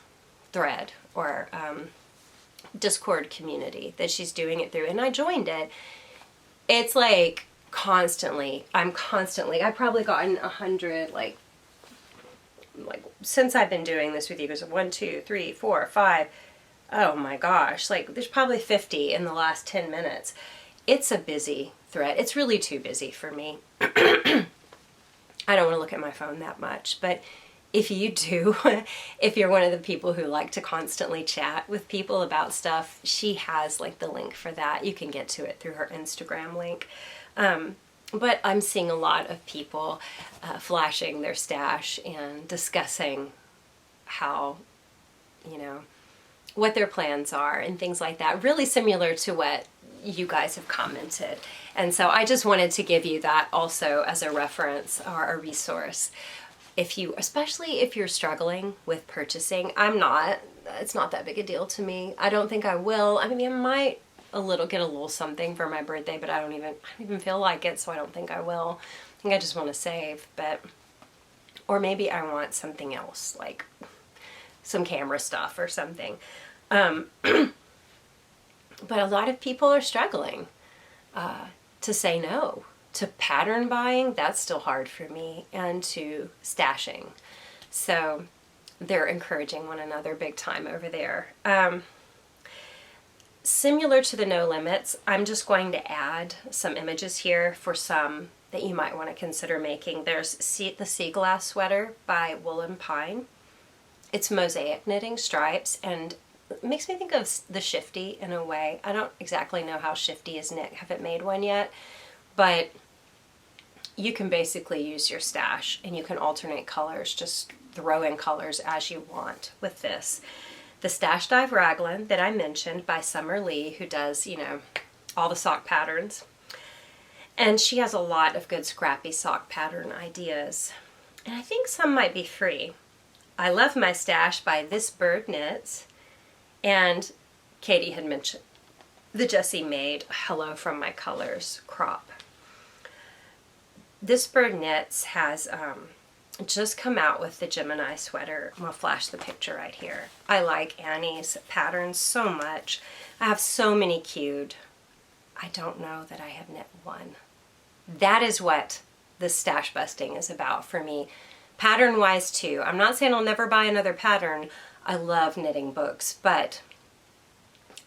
S1: thread or Discord community that she's doing it through, and I joined it. It's like I've probably gotten 100 like like, since I've been doing this with you, because 1, 2, 3, 4, 5, oh my gosh, like there's probably 50 in the last 10 minutes. It's a busy thread. It's really too busy for me. I don't want to look at my phone that much, but if you do, if you're one of the people who like to constantly chat with people about stuff, she has like the link for that. You can get to it through her Instagram link. But I'm seeing a lot of people flashing their stash and discussing how, you know, what their plans are and things like that. Really similar to what you guys have commented. And so I just wanted to give you that also as a reference or a resource. If you, especially if you're struggling with purchasing, it's not that big a deal to me. I don't think I will. I mean, I might get a little something for my birthday, but I don't even feel like it, so I don't think I will. I think I just want to save, or maybe I want something else, like some camera stuff or something. But a lot of people are struggling to say no. To pattern buying, that's still hard for me, and to stashing. So they're encouraging one another big time over there. Similar to the no limits, I'm just going to add some images here for some that you might want to consider making. There's the Sea Glass sweater by Wool and Pine. It's mosaic knitting stripes, and it makes me think of the Shifty in a way. I don't exactly know how Shifty is knit. Haven't made one yet, but you can basically use your stash and you can alternate colors, just throw in colors as you want with this. The Stash Dive Raglan that I mentioned by Summer Lee, who does, you know, all the sock patterns. And she has a lot of good scrappy sock pattern ideas. And I think some might be free. I Love My Stash by This Bird Knits. And Katie had mentioned the Jessie Maid Hello From My Colors crop. This Bird Knits has just come out with the Gemini sweater. I'm going to flash the picture right here. I like Annie's patterns so much. I have so many queued. I don't know that I have knit one. That is what the stash busting is about for me. Pattern wise too. I'm not saying I'll never buy another pattern. I love knitting books, but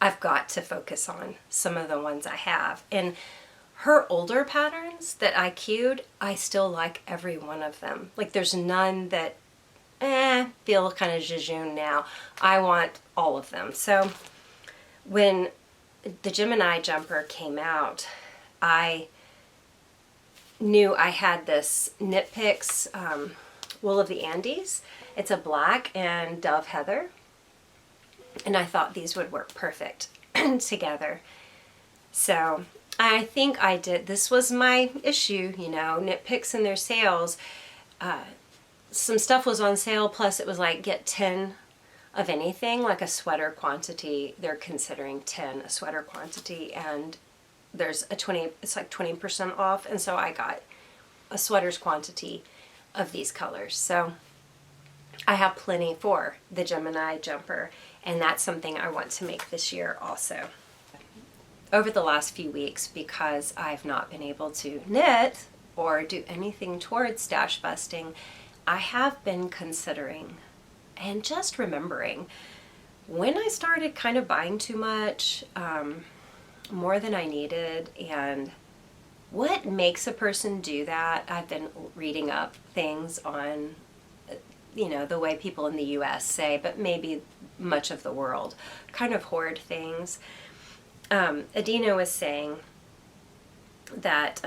S1: I've got to focus on some of the ones I have. And her older patterns that I queued, I still like every one of them. Like there's none that feel kind of jejune now. I want all of them. So when the Gemini jumper came out, I knew I had this Knit Picks Wool of the Andes. It's a black and dove heather. And I thought these would work perfect together. So I think I did. This was my issue, you know, Knit Picks and their sales. Some stuff was on sale, plus it was like get 10 of anything, like a sweater quantity. They're considering 10 a sweater quantity, and there's a 20, it's like 20% off. And so I got a sweater's quantity of these colors. So I have plenty for the Gemini jumper, and that's something I want to make this year also. Over the last few weeks, because I've not been able to knit or do anything towards stash busting, I have been considering and just remembering when I started kind of buying too much, more than I needed, and what makes a person do that. I've been reading up things on, you know, the way people in the US say, but maybe much of the world kind of hoard things. Adina was saying that,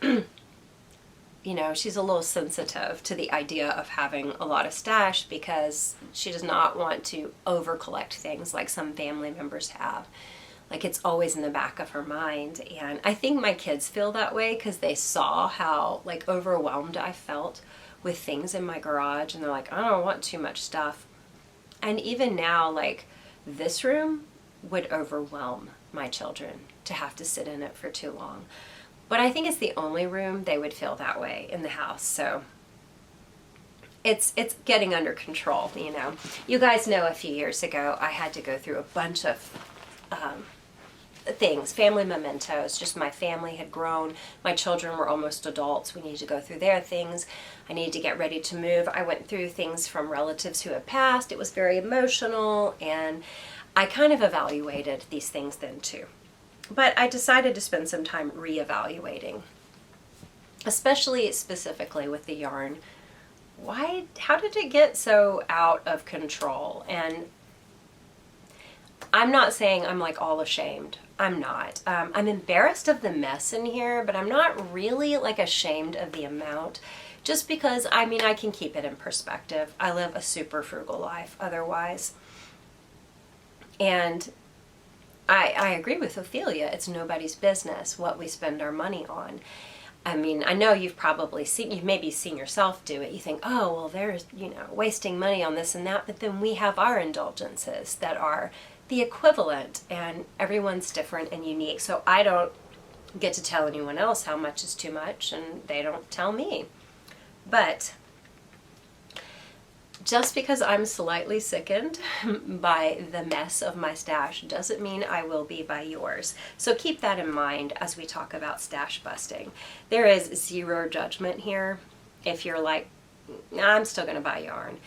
S1: you know, she's a little sensitive to the idea of having a lot of stash because she does not want to over collect things like some family members have. Like it's always in the back of her mind. And I think my kids feel that way because they saw how like overwhelmed I felt with things in my garage, and they're like, I don't want too much stuff. And even now, like this room would overwhelm my children to have to sit in it for too long. But I think it's the only room they would feel that way in the house. So it's getting under control, you know. You guys know a few years ago I had to go through a bunch of things, family mementos. Just my family had grown. My children were almost adults. We needed to go through their things. I needed to get ready to move. I went through things from relatives who had passed. It was very emotional, and I kind of evaluated these things then too. But I decided to spend some time reevaluating, especially specifically with the yarn. How did it get so out of control? And I'm not saying I'm like all ashamed. I'm not. I'm embarrassed of the mess in here, but I'm not really like ashamed of the amount, just because, I mean, I can keep it in perspective. I live a super frugal life otherwise. And I agree with Ophelia. It's nobody's business what we spend our money on. I mean, I know you've maybe seen yourself do it. You think, oh, well, there's, wasting money on this and that. But then we have our indulgences that are the equivalent, and everyone's different and unique. So I don't get to tell anyone else how much is too much, and they don't tell me. But just because I'm slightly sickened by the mess of my stash doesn't mean I will be by yours. So keep that in mind as we talk about stash busting. There is zero judgment here if you're like, I'm still going to buy yarn,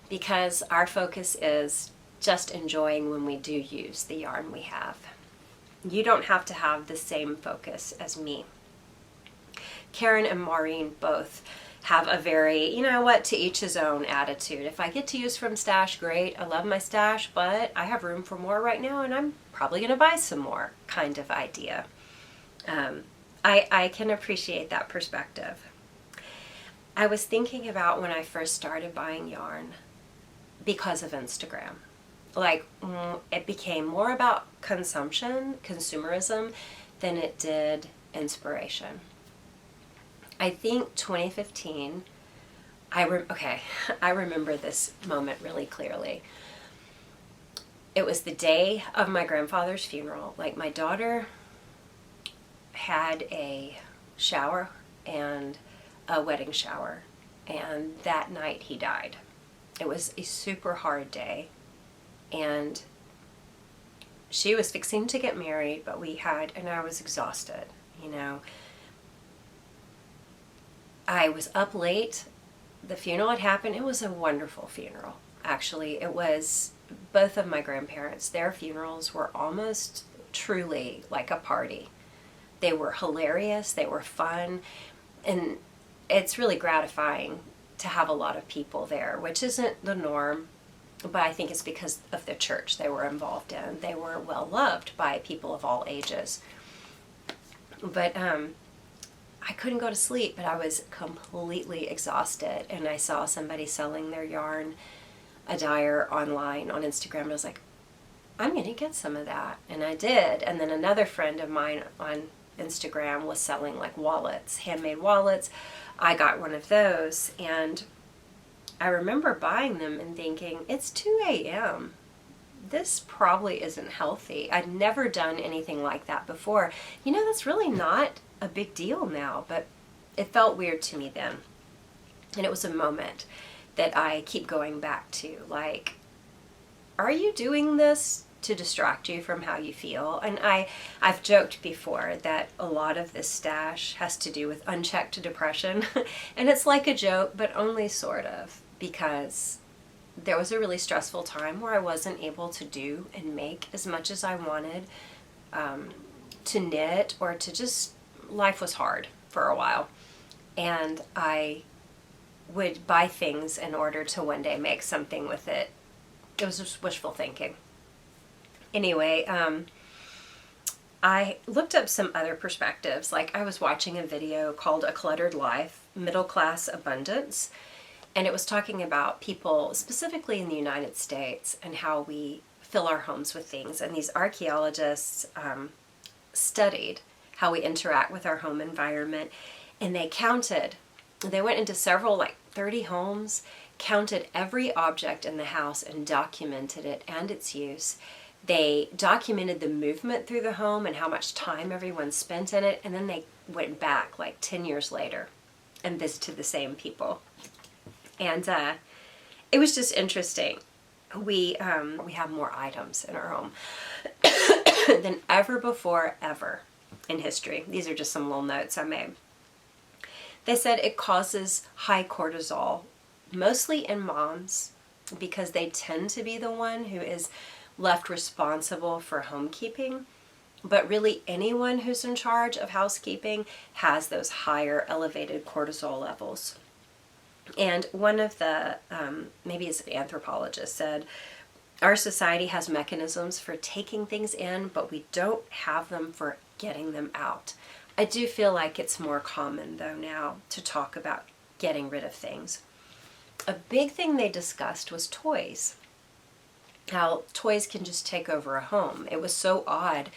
S1: because our focus is just enjoying when we do use the yarn we have. You don't have to have the same focus as me. Karen and Maureen both have a very, to each his own attitude. If I get to use from stash, great. I love my stash, but I have room for more right now, and I'm probably going to buy some more kind of idea. I can appreciate that perspective. I was thinking about when I first started buying yarn because of Instagram. It became more about consumerism, than it did inspiration. I think 2015, I remember this moment really clearly. It was the day of my grandfather's funeral. My daughter had a shower and a wedding shower, and that night he died. It was a super hard day, and she was fixing to get married, but and I was exhausted, I was up late. The funeral had happened. It was a wonderful funeral, actually. It was both of my grandparents. Their funerals were almost truly like a party. They were hilarious. They were fun. And it's really gratifying to have a lot of people there, which isn't the norm, but I think it's because of the church they were involved in. They were well loved by people of all ages. But I couldn't go to sleep, but I was completely exhausted, and I saw somebody selling their yarn, a dyer, online on Instagram, and I was like, I'm going to get some of that. And I did. And then another friend of mine on Instagram was selling wallets, handmade wallets. I got one of those, and I remember buying them and thinking, it's 2 a.m. This probably isn't healthy. I'd never done anything like that before. That's really not a big deal now, but it felt weird to me then. And it was a moment that I keep going back to, are you doing this to distract you from how you feel? And I've joked before that a lot of this stash has to do with unchecked depression. And it's like a joke, but only sort of, because there was a really stressful time where I wasn't able to do and make as much as I wanted, to knit or to just, life was hard for a while. And I would buy things in order to one day make something with it. It was just wishful thinking. Anyway, I looked up some other perspectives. I was watching a video called A Cluttered Life, Middle Class Abundance, and it was talking about people specifically in the United States and how we fill our homes with things. And these archaeologists studied how we interact with our home environment, and they went into several, 30 homes, counted every object in the house and documented it and its use. They documented the movement through the home and how much time everyone spent in it, and then they went back 10 years later and visited the same people. And it was just interesting. We have more items in our home. than ever before, ever in history. These are just some little notes I made. They said it causes high cortisol, mostly in moms, because they tend to be the one who is left responsible for homekeeping. But really anyone who's in charge of housekeeping has those higher elevated cortisol levels. And one of the, maybe it's an anthropologist, said, our society has mechanisms for taking things in, but we don't have them for getting them out. I do feel like it's more common, though, now to talk about getting rid of things. A big thing they discussed was toys. How toys can just take over a home. It was so odd,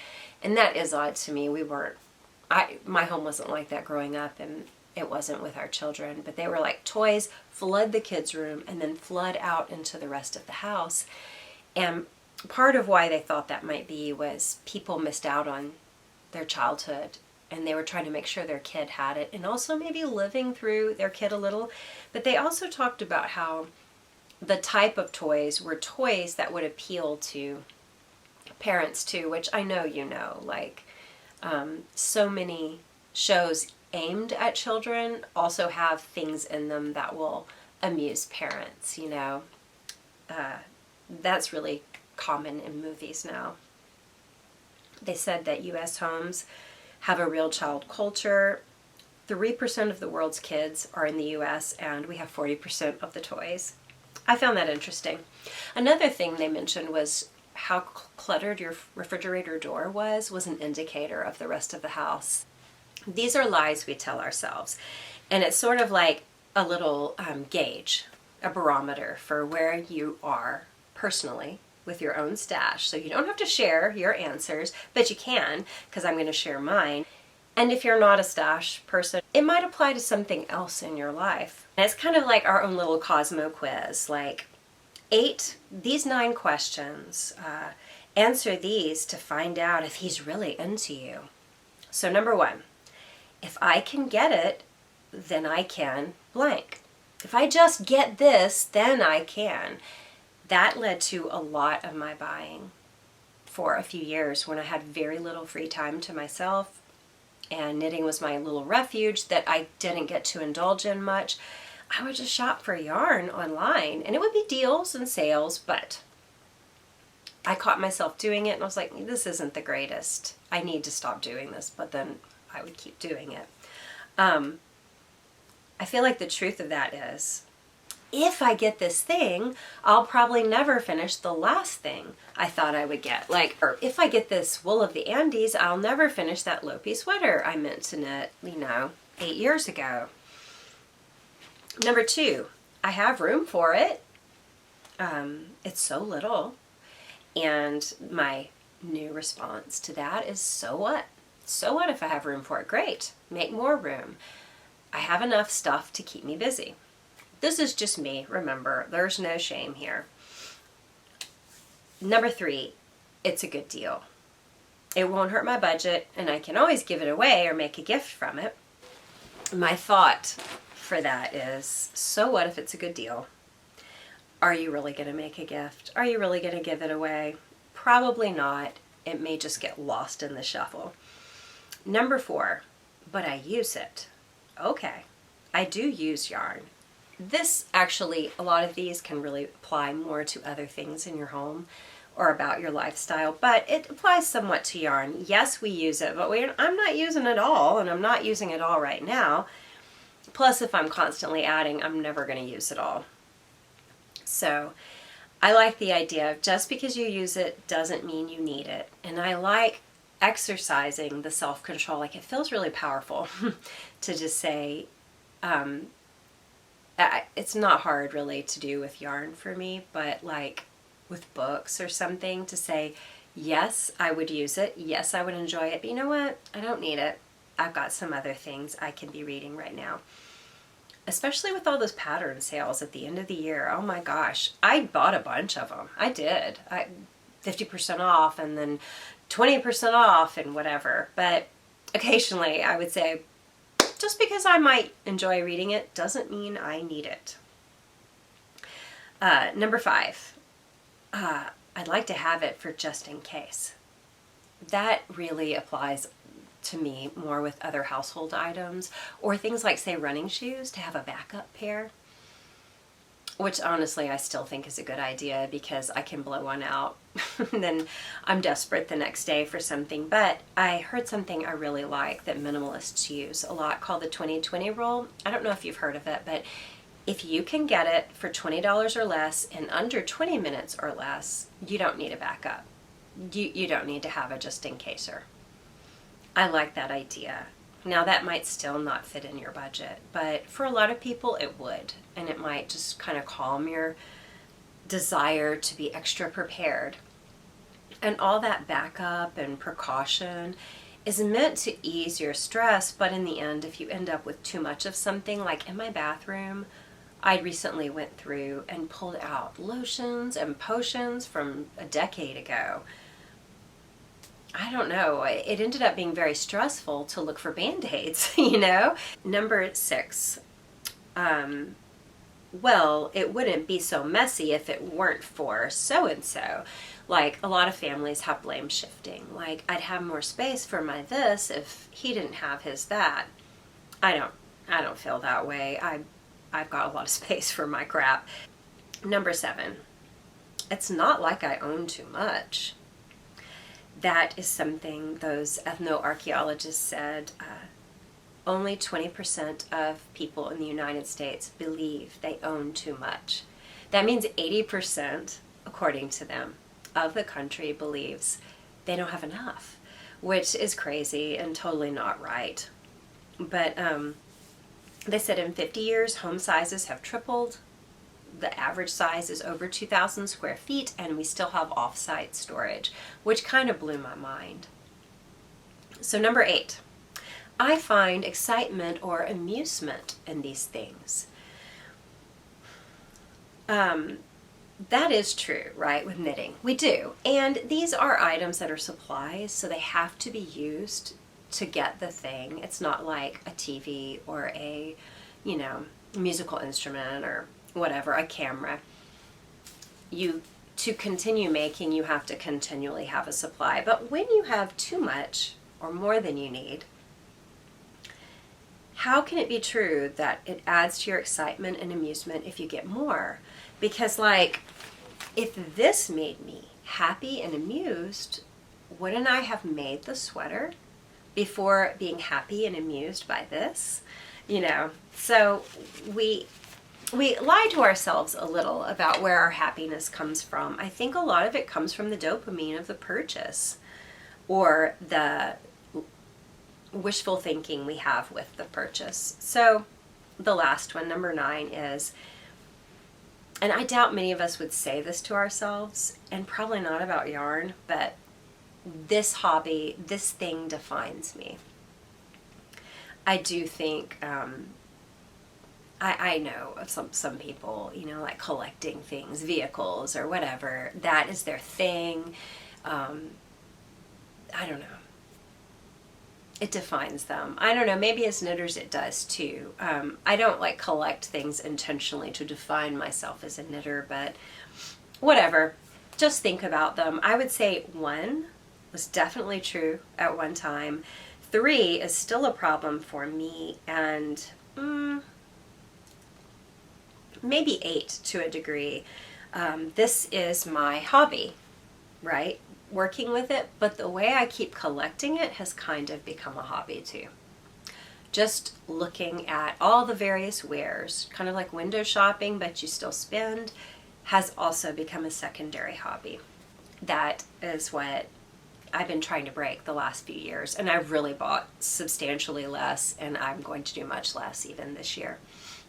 S1: and that is odd to me. My home wasn't like that growing up, and it wasn't with our children, but they were like, toys, flood the kids' room, and then flood out into the rest of the house. And part of why they thought that might be was people missed out on their childhood, and they were trying to make sure their kid had it, and also maybe living through their kid a little. But they also talked about how the type of toys were toys that would appeal to parents too, which I know you know, like so many shows aimed at children also have things in them that will amuse parents, you know. That's really common in movies now. They said that U.S. homes have a real child culture. 3% of the world's kids are in the U.S., and we have 40% of the toys. I found that interesting. Another thing they mentioned was how cluttered your refrigerator door was an indicator of the rest of the house. These are lies we tell ourselves, and it's sort of like a little gauge, a barometer for where you are personally with your own stash. So you don't have to share your answers, but you can, because I'm going to share mine. And if you're not a stash person, it might apply to something else in your life. And it's kind of like our own little Cosmo quiz, like these 9 questions, answer these to find out if he's really into you. So number 1, if I can get it, then I can blank. If I just get this, then I can. That led to a lot of my buying for a few years when I had very little free time to myself, and knitting was my little refuge that I didn't get to indulge in much. I would just shop for yarn online, and it would be deals and sales, but I caught myself doing it, and I was like, this isn't the greatest. I need to stop doing this, but then I would keep doing it. I feel like the truth of that is, if I get this thing, I'll probably never finish the last thing I thought I would get. Like, or if I get this wool of the Andes, I'll never finish that Lopi sweater I meant to knit, 8 years ago. Number 2, I have room for it. It's so little. And my new response to that is, so what? So what if I have room for it? Great. Make more room. I have enough stuff to keep me busy. This is just me, remember, there's no shame here. Number 3, it's a good deal. It won't hurt my budget, and I can always give it away or make a gift from it. My thought for that is, so what if it's a good deal? Are you really going to make a gift? Are you really going to give it away? Probably not. It may just get lost in the shuffle. Number 4, but I use it. Okay, I do use yarn. This actually, a lot of these can really apply more to other things in your home or about your lifestyle, but it applies somewhat to yarn. Yes, we use it, but I'm not using it all, and I'm not using it all right now. Plus, if I'm constantly adding, I'm never going to use it all. So I like the idea of just because you use it doesn't mean you need it. And I like exercising the self-control. Like, it feels really powerful to just say, it's not hard really to do with yarn for me, but like with books or something, to say, yes, I would use it. Yes, I would enjoy it. But you know what? I don't need it. I've got some other things I can be reading right now. Especially with all those pattern sales at the end of the year. Oh my gosh. I bought a bunch of them. I did. 50% off and then 20% off and whatever. But occasionally I would say, just because I might enjoy reading it doesn't mean I need it. Number 5, I'd like to have it for just in case. that really applies to me more with other household items, or things like, say, running shoes, to have a backup pair, which honestly I still think is a good idea because I can blow one out and then I'm desperate the next day for something. But I heard something I really like that minimalists use a lot called the 20-20 rule. I don't know if you've heard of it, but if you can get it for $20 or less in under 20 minutes or less, you don't need a backup. You don't need to have a just-in-caser. I like that idea. Now, that might still not fit in your budget, but for a lot of people it would, and it might just kind of calm your desire to be extra prepared. And all that backup and precaution is meant to ease your stress, but in the end, if you end up with too much of something, like in my bathroom, I recently went through and pulled out lotions and potions from a decade ago. I don't know, it ended up being very stressful to look for Band-Aids, you know? Number 6, well, it wouldn't be so messy if it weren't for so-and-so. Like, a lot of families have blame shifting. Like, I'd have more space for my this if he didn't have his that. I don't feel that way. I've got a lot of space for my crap. Number 7, it's not like I own too much. That is something those ethnoarchaeologists said only 20% of people in the United States believe they own too much. That means 80%, according to them, of the country believes they don't have enough, which is crazy and totally not right. But they said in 50 years, home sizes have tripled. The average size is over 2,000 square feet, and we still have off-site storage, which kind of blew my mind. So number 8, I find excitement or amusement in these things. That is true, right, with knitting. We do. And these are items that are supplies, so they have to be used to get the thing. It's not like a TV or a, musical instrument or whatever, a camera. To continue making, you have to continually have a supply. But when you have too much or more than you need, how can it be true that it adds to your excitement and amusement if you get more? Because, like, if this made me happy and amused, wouldn't I have made the sweater before being happy and amused by this? So we lie to ourselves a little about where our happiness comes from. I think a lot of it comes from the dopamine of the purchase, or the wishful thinking we have with the purchase. So the last one, number 9, is, and I doubt many of us would say this to ourselves, and probably not about yarn, but this hobby, this thing defines me. I do think, I know of some people, like collecting things, vehicles or whatever, that is their thing. I don't know. It defines them. I don't know, maybe as knitters it does too. I don't like collect things intentionally to define myself as a knitter, but whatever. Just think about them. I would say 1 was definitely true at one time. 3 is still a problem for me, and maybe 8 to a degree. This is my hobby, right? Working with it, but the way I keep collecting it has kind of become a hobby too. Just looking at all the various wares, kind of like window shopping, but you still spend, has also become a secondary hobby. That is what I've been trying to break the last few years, and I've really bought substantially less, and I'm going to do much less even this year.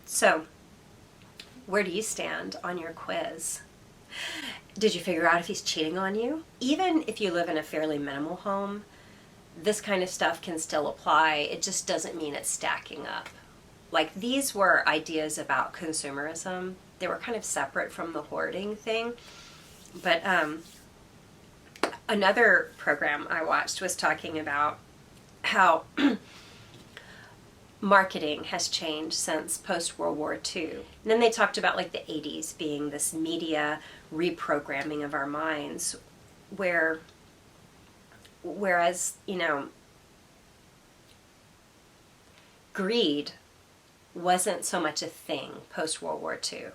S1: So, where do you stand on your quiz? Did you figure out if he's cheating on you? Even if you live in a fairly minimal home, this kind of stuff can still apply. It just doesn't mean it's stacking up. Like, these were ideas about consumerism. They were kind of separate from the hoarding thing. But another program I watched was talking about how marketing has changed since post-World War II. And then they talked about like the 80s being this media reprogramming of our minds, where whereas, greed wasn't so much a thing post-World War II.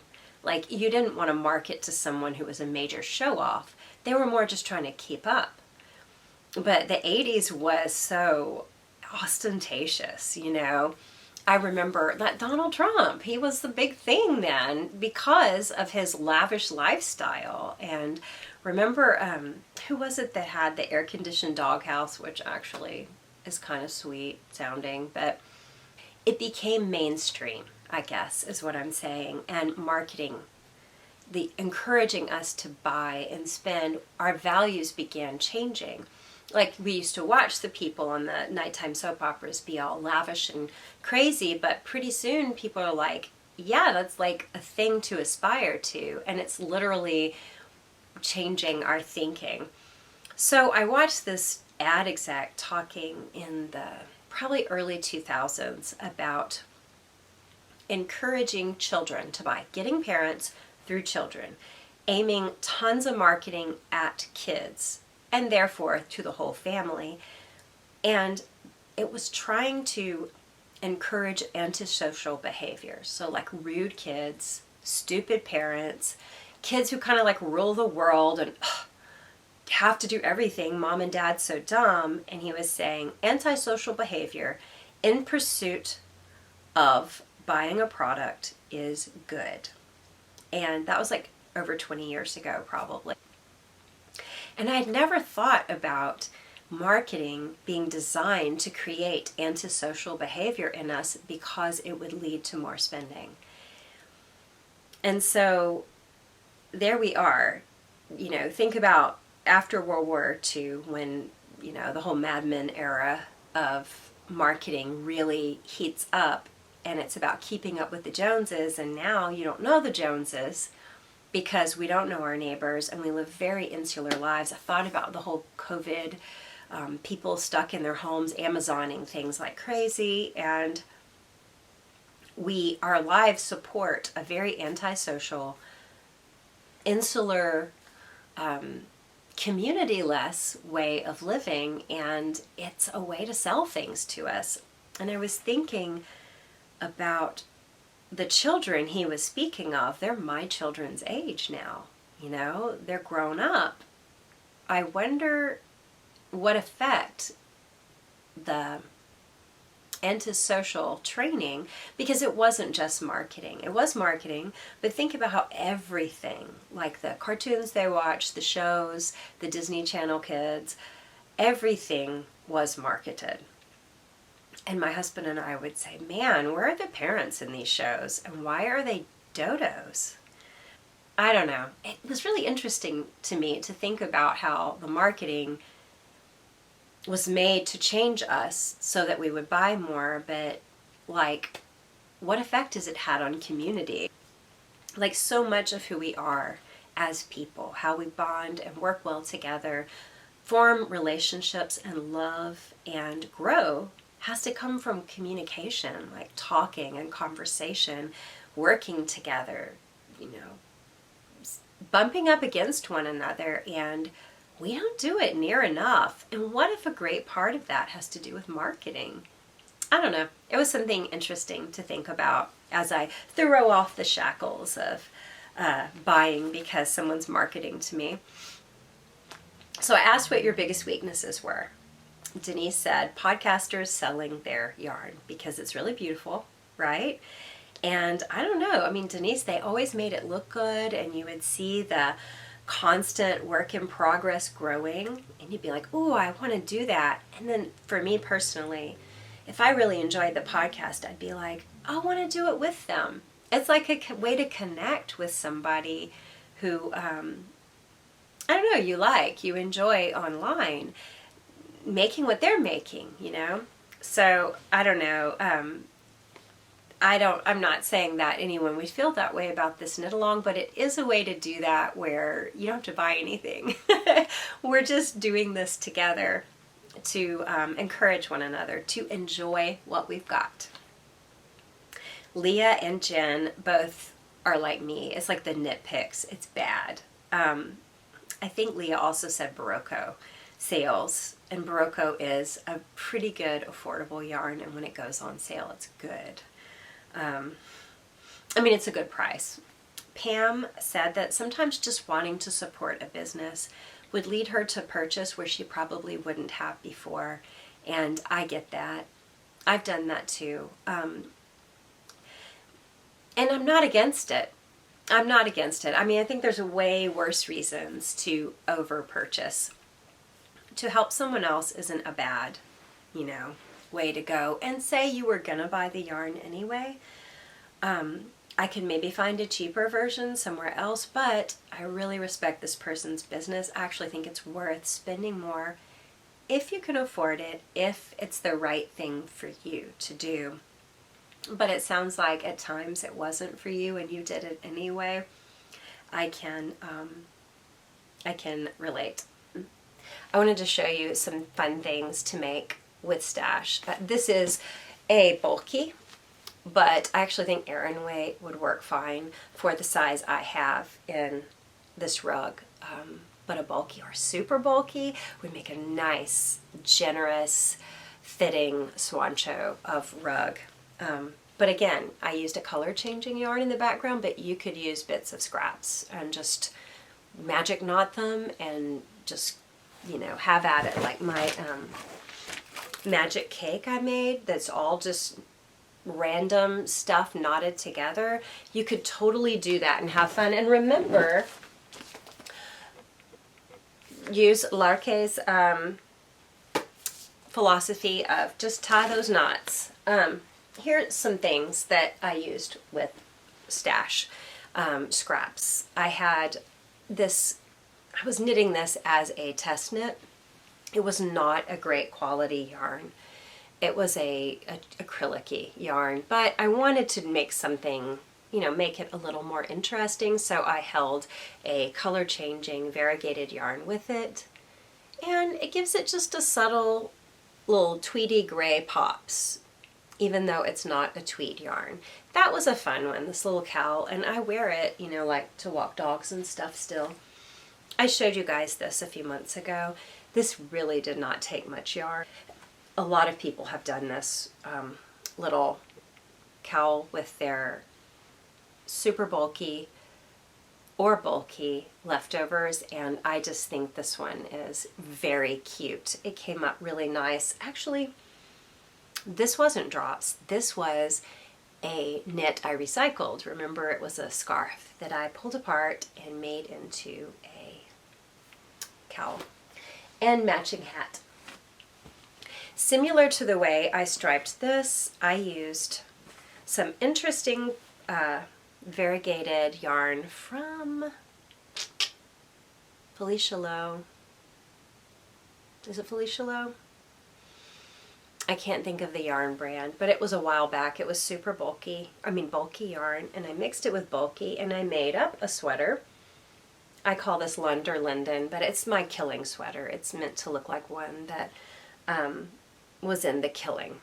S1: Like, you didn't want to market to someone who was a major show-off. They were more just trying to keep up. But the 80s was so ostentatious, I remember that Donald Trump, he was the big thing then because of his lavish lifestyle. And remember, who was it that had the air-conditioned doghouse, which actually is kind of sweet sounding, but it became mainstream, I guess, is what I'm saying. And marketing, the encouraging us to buy and spend, our values began changing. Like, we used to watch the people on the nighttime soap operas be all lavish and crazy, but pretty soon people are like, yeah, that's like a thing to aspire to, and it's literally changing our thinking. So I watched this ad exec talking in the probably early 2000s about encouraging children to buy, getting parents through children, aiming tons of marketing at kids, and therefore to the whole family. And it was trying to encourage antisocial behaviors. So like rude kids, stupid parents, kids who kind of like rule the world and have to do everything. Mom and dad's so dumb. And he was saying antisocial behavior in pursuit of buying a product is good. And that was like over 20 years ago, probably. And I'd never thought about marketing being designed to create antisocial behavior in us because it would lead to more spending. And so there we are. Think about after World War II when, the whole Mad Men era of marketing really heats up and it's about keeping up with the Joneses, and now you don't know the Joneses because we don't know our neighbors and we live very insular lives. I thought about the whole COVID, people stuck in their homes, Amazoning things like crazy, and our lives support a very antisocial, insular, community-less way of living, and it's a way to sell things to us. And I was thinking about the children he was speaking of. They're my children's age now. They're grown up. I wonder what effect the antisocial training, because it wasn't just marketing. It was marketing, but think about how everything, like the cartoons they watch, the shows, the Disney Channel kids, everything was marketed. And my husband and I would say, man, where are the parents in these shows? And why are they dodos? I don't know. It was really interesting to me to think about how the marketing was made to change us so that we would buy more, but like, what effect has it had on community? Like, so much of who we are as people, how we bond and work well together, form relationships and love and grow, has to come from communication, like talking and conversation, working together, bumping up against one another, and we don't do it near enough. And what if a great part of that has to do with marketing? I don't know. It was something interesting to think about as I throw off the shackles of buying because someone's marketing to me. So I asked what your biggest weaknesses were. Denise said, podcasters selling their yarn because it's really beautiful, right? And I don't know. I mean, Denise, they always made it look good, and you would see the constant work in progress growing, and you'd be like, oh, I want to do that. And then for me personally, if I really enjoyed the podcast, I'd be like, I want to do it with them. It's like a way to connect with somebody who, I don't know, you enjoy online, making what they're making, So I don't know. I'm not saying that anyone would feel that way about this knit along, but it is a way to do that where you don't have to buy anything. We're just doing this together to encourage one another, to enjoy what we've got. Leah and Jen both are like me. It's like the nitpicks. It's bad. I think Leah also said Barocco. sales, and Barocco is a pretty good affordable yarn, and when it goes on sale, it's good. I mean, it's a good price. Pam said that sometimes just wanting to support a business would lead her to purchase where she probably wouldn't have before, and I get that. I've done that too. And I'm not against it. I'm not against it. I mean, I think there's way worse reasons to over purchase. To help someone else isn't a bad, way to go. And say you were gonna buy the yarn anyway. I can maybe find a cheaper version somewhere else, but I really respect this person's business. I actually think it's worth spending more if you can afford it, if it's the right thing for you to do. But it sounds like at times it wasn't for you and you did it anyway. I can relate. I wanted to show you some fun things to make with Stash. This is a bulky, but I actually think Aran weight would work fine for the size I have in this rug. But a bulky or super bulky would make a nice, generous, fitting swancho of rug. But again, I used a color changing yarn in the background, but you could use bits of scraps and just magic knot them and just, have at it. Like my magic cake I made that's all just random stuff knotted together. You could totally do that and have fun. And remember, use Lærke's philosophy of just tie those knots. Here's some things that I used with Stash scraps. I was knitting this as a test knit. It was not a great quality yarn. It was a acrylic-y yarn, but I wanted to make something, make it a little more interesting, so I held a color-changing variegated yarn with it, and it gives it just a subtle little tweedy gray pops, even though it's not a tweed yarn. That was a fun one, this little cowl, and I wear it, like to walk dogs and stuff still. I showed you guys this a few months ago. This really did not take much yarn. A lot of people have done this little cowl with their super bulky or bulky leftovers, and I just think this one is very cute. It came up really nice. Actually, this wasn't drops. This was a knit I recycled. Remember, it was a scarf that I pulled apart and made into a cowl and matching hat. Similar to the way I striped this, I used some interesting variegated yarn from Felicia Lowe. Is it Felicia Lowe? I can't think of the yarn brand, but it was a while back. It was super bulky yarn, and I mixed it with bulky, and I made up a sweater. I call this Lund or Linden, but it's my Killing sweater. It's meant to look like one that was in The Killing,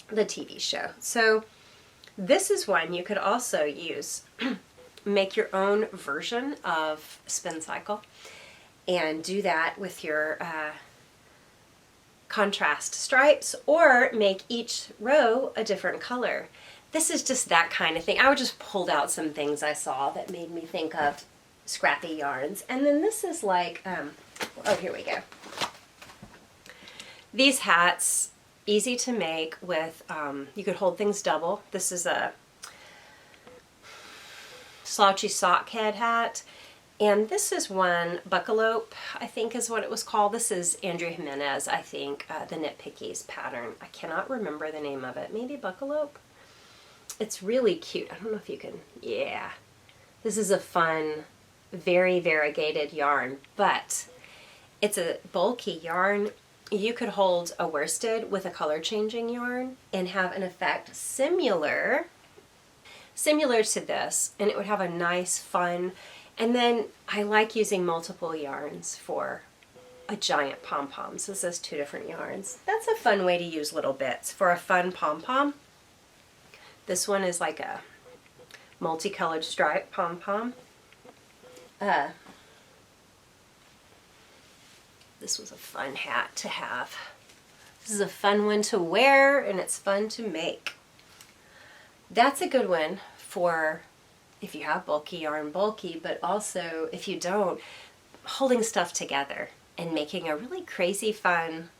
S1: the TV show. So this is one you could also use. Make your own version of Spin Cycle and do that with your contrast stripes, or make each row a different color. This is just that kind of thing. I just pulled out some things I saw that made me think of scrappy yarns. And then this is like, oh, here we go. These hats, easy to make with, you could hold things double. This is a slouchy sock head hat. And this is one, Buckalope, I think is what it was called. This is Andrea Jimenez, I think, the Knit Pickies pattern. I cannot remember the name of it. Maybe Buckalope? It's really cute. I don't know if you can, yeah. This is a fun, very variegated yarn, but it's a bulky yarn. You could hold a worsted with a color changing yarn and have an effect similar to this, and it would have a nice, fun. And then I like using multiple yarns for a giant pom-pom. So this is 2 different yarns. That's a fun way to use little bits for a fun pom-pom. This one is like a multicolored stripe pom-pom. this was a fun hat to have. This is a fun one to wear, and it's fun to make. That's a good one for if you have bulky yarn, but also if you don't, holding stuff together and making a really crazy fun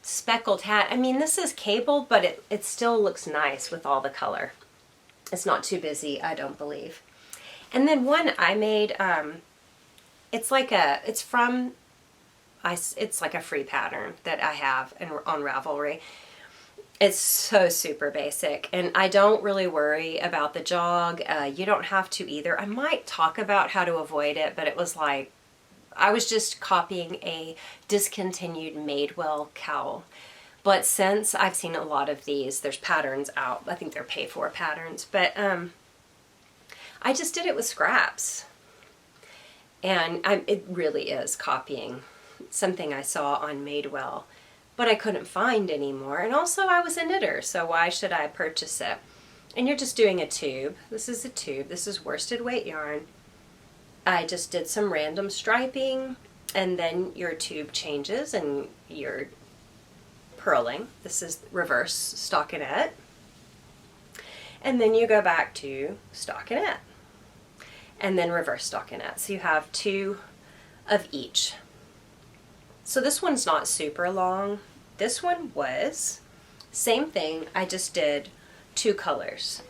S1: speckled hat. I mean, this is cabled, but it still looks nice with all the color. It's not too busy, I don't believe. And then one I made, it's like a free pattern that I have on Ravelry. It's so super basic, and I don't really worry about the jog. You don't have to either. I might talk about how to avoid it, but it was like, I was just copying a discontinued Madewell cowl. But since I've seen a lot of these, there's patterns out. I think they're pay-for patterns, but I just did it with scraps. And it really is copying something I saw on Madewell, but I couldn't find anymore. And also I was a knitter, so why should I purchase it? And you're just doing a tube. This is a tube. This is worsted weight yarn. I just did some random striping, and then your tube changes and you're purling. This is reverse stockinette. And then you go back to stockinette. And then reverse stockinette. So you have 2 of each. So this one's not super long. This one was, same thing, I just did 2 colors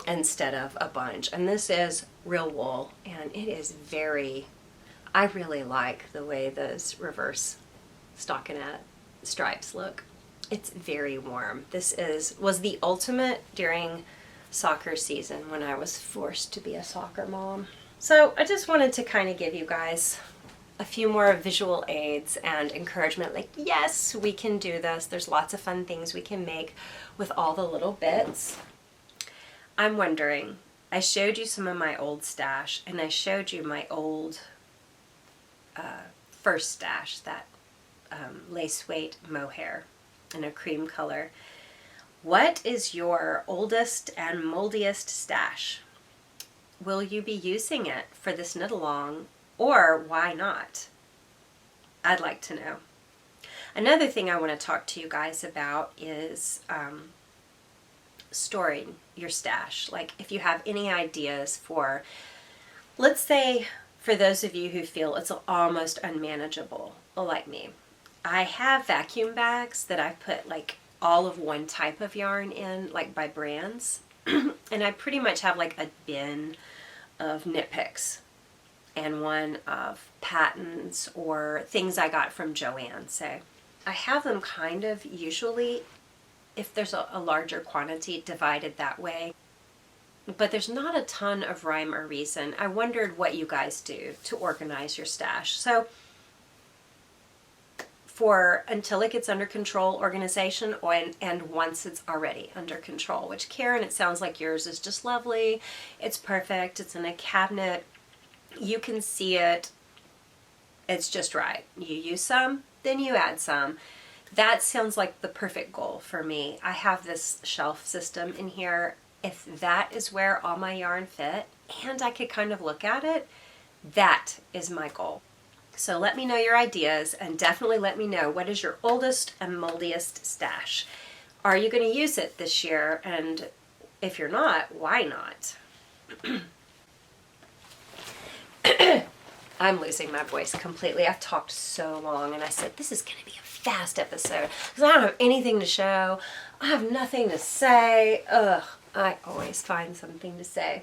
S1: instead of a bunch. And this is real wool, and it is I really like the way those reverse stockinette stripes look. It's very warm. This was the ultimate during soccer season when I was forced to be a soccer mom. So I just wanted to kind of give you guys a few more visual aids and encouragement, like, yes, we can do this. There's lots of fun things we can make with all the little bits. I'm wondering, I showed you some of my old stash, and I showed you my old first stash, that lace weight mohair in a cream color. What is your oldest and moldiest stash? Will you be using it for this knit along, or why not? I'd like to know. Another thing I want to talk to you guys about is storing your stash. Like, if you have any ideas for, let's say, for those of you who feel it's almost unmanageable, like me. I have vacuum bags that I put like all of one type of yarn in, like by brands. And I pretty much have like a bin of knit picks and one of patterns or things I got from Joanne, say. I have them kind of usually, if there's a larger quantity, divided that way. But there's not a ton of rhyme or reason. I wondered what you guys do to organize your stash. So for until it gets under control organization, and once it's already under control, which Karen, it sounds like yours is just lovely. It's perfect. It's in a cabinet. You can see it. It's just right. You use some, then you add some. That sounds like the perfect goal for me. I have this shelf system in here. If that is where all my yarn fit and I could kind of look at it, that is my goal. So let me know your ideas, and definitely let me know, what is your oldest and moldiest stash? Are you going to use it this year? And if you're not, why not? I'm losing my voice completely. I've talked so long, and I said this is going to be a fast episode because I don't have anything to show. I have nothing to say. Ugh, I always find something to say.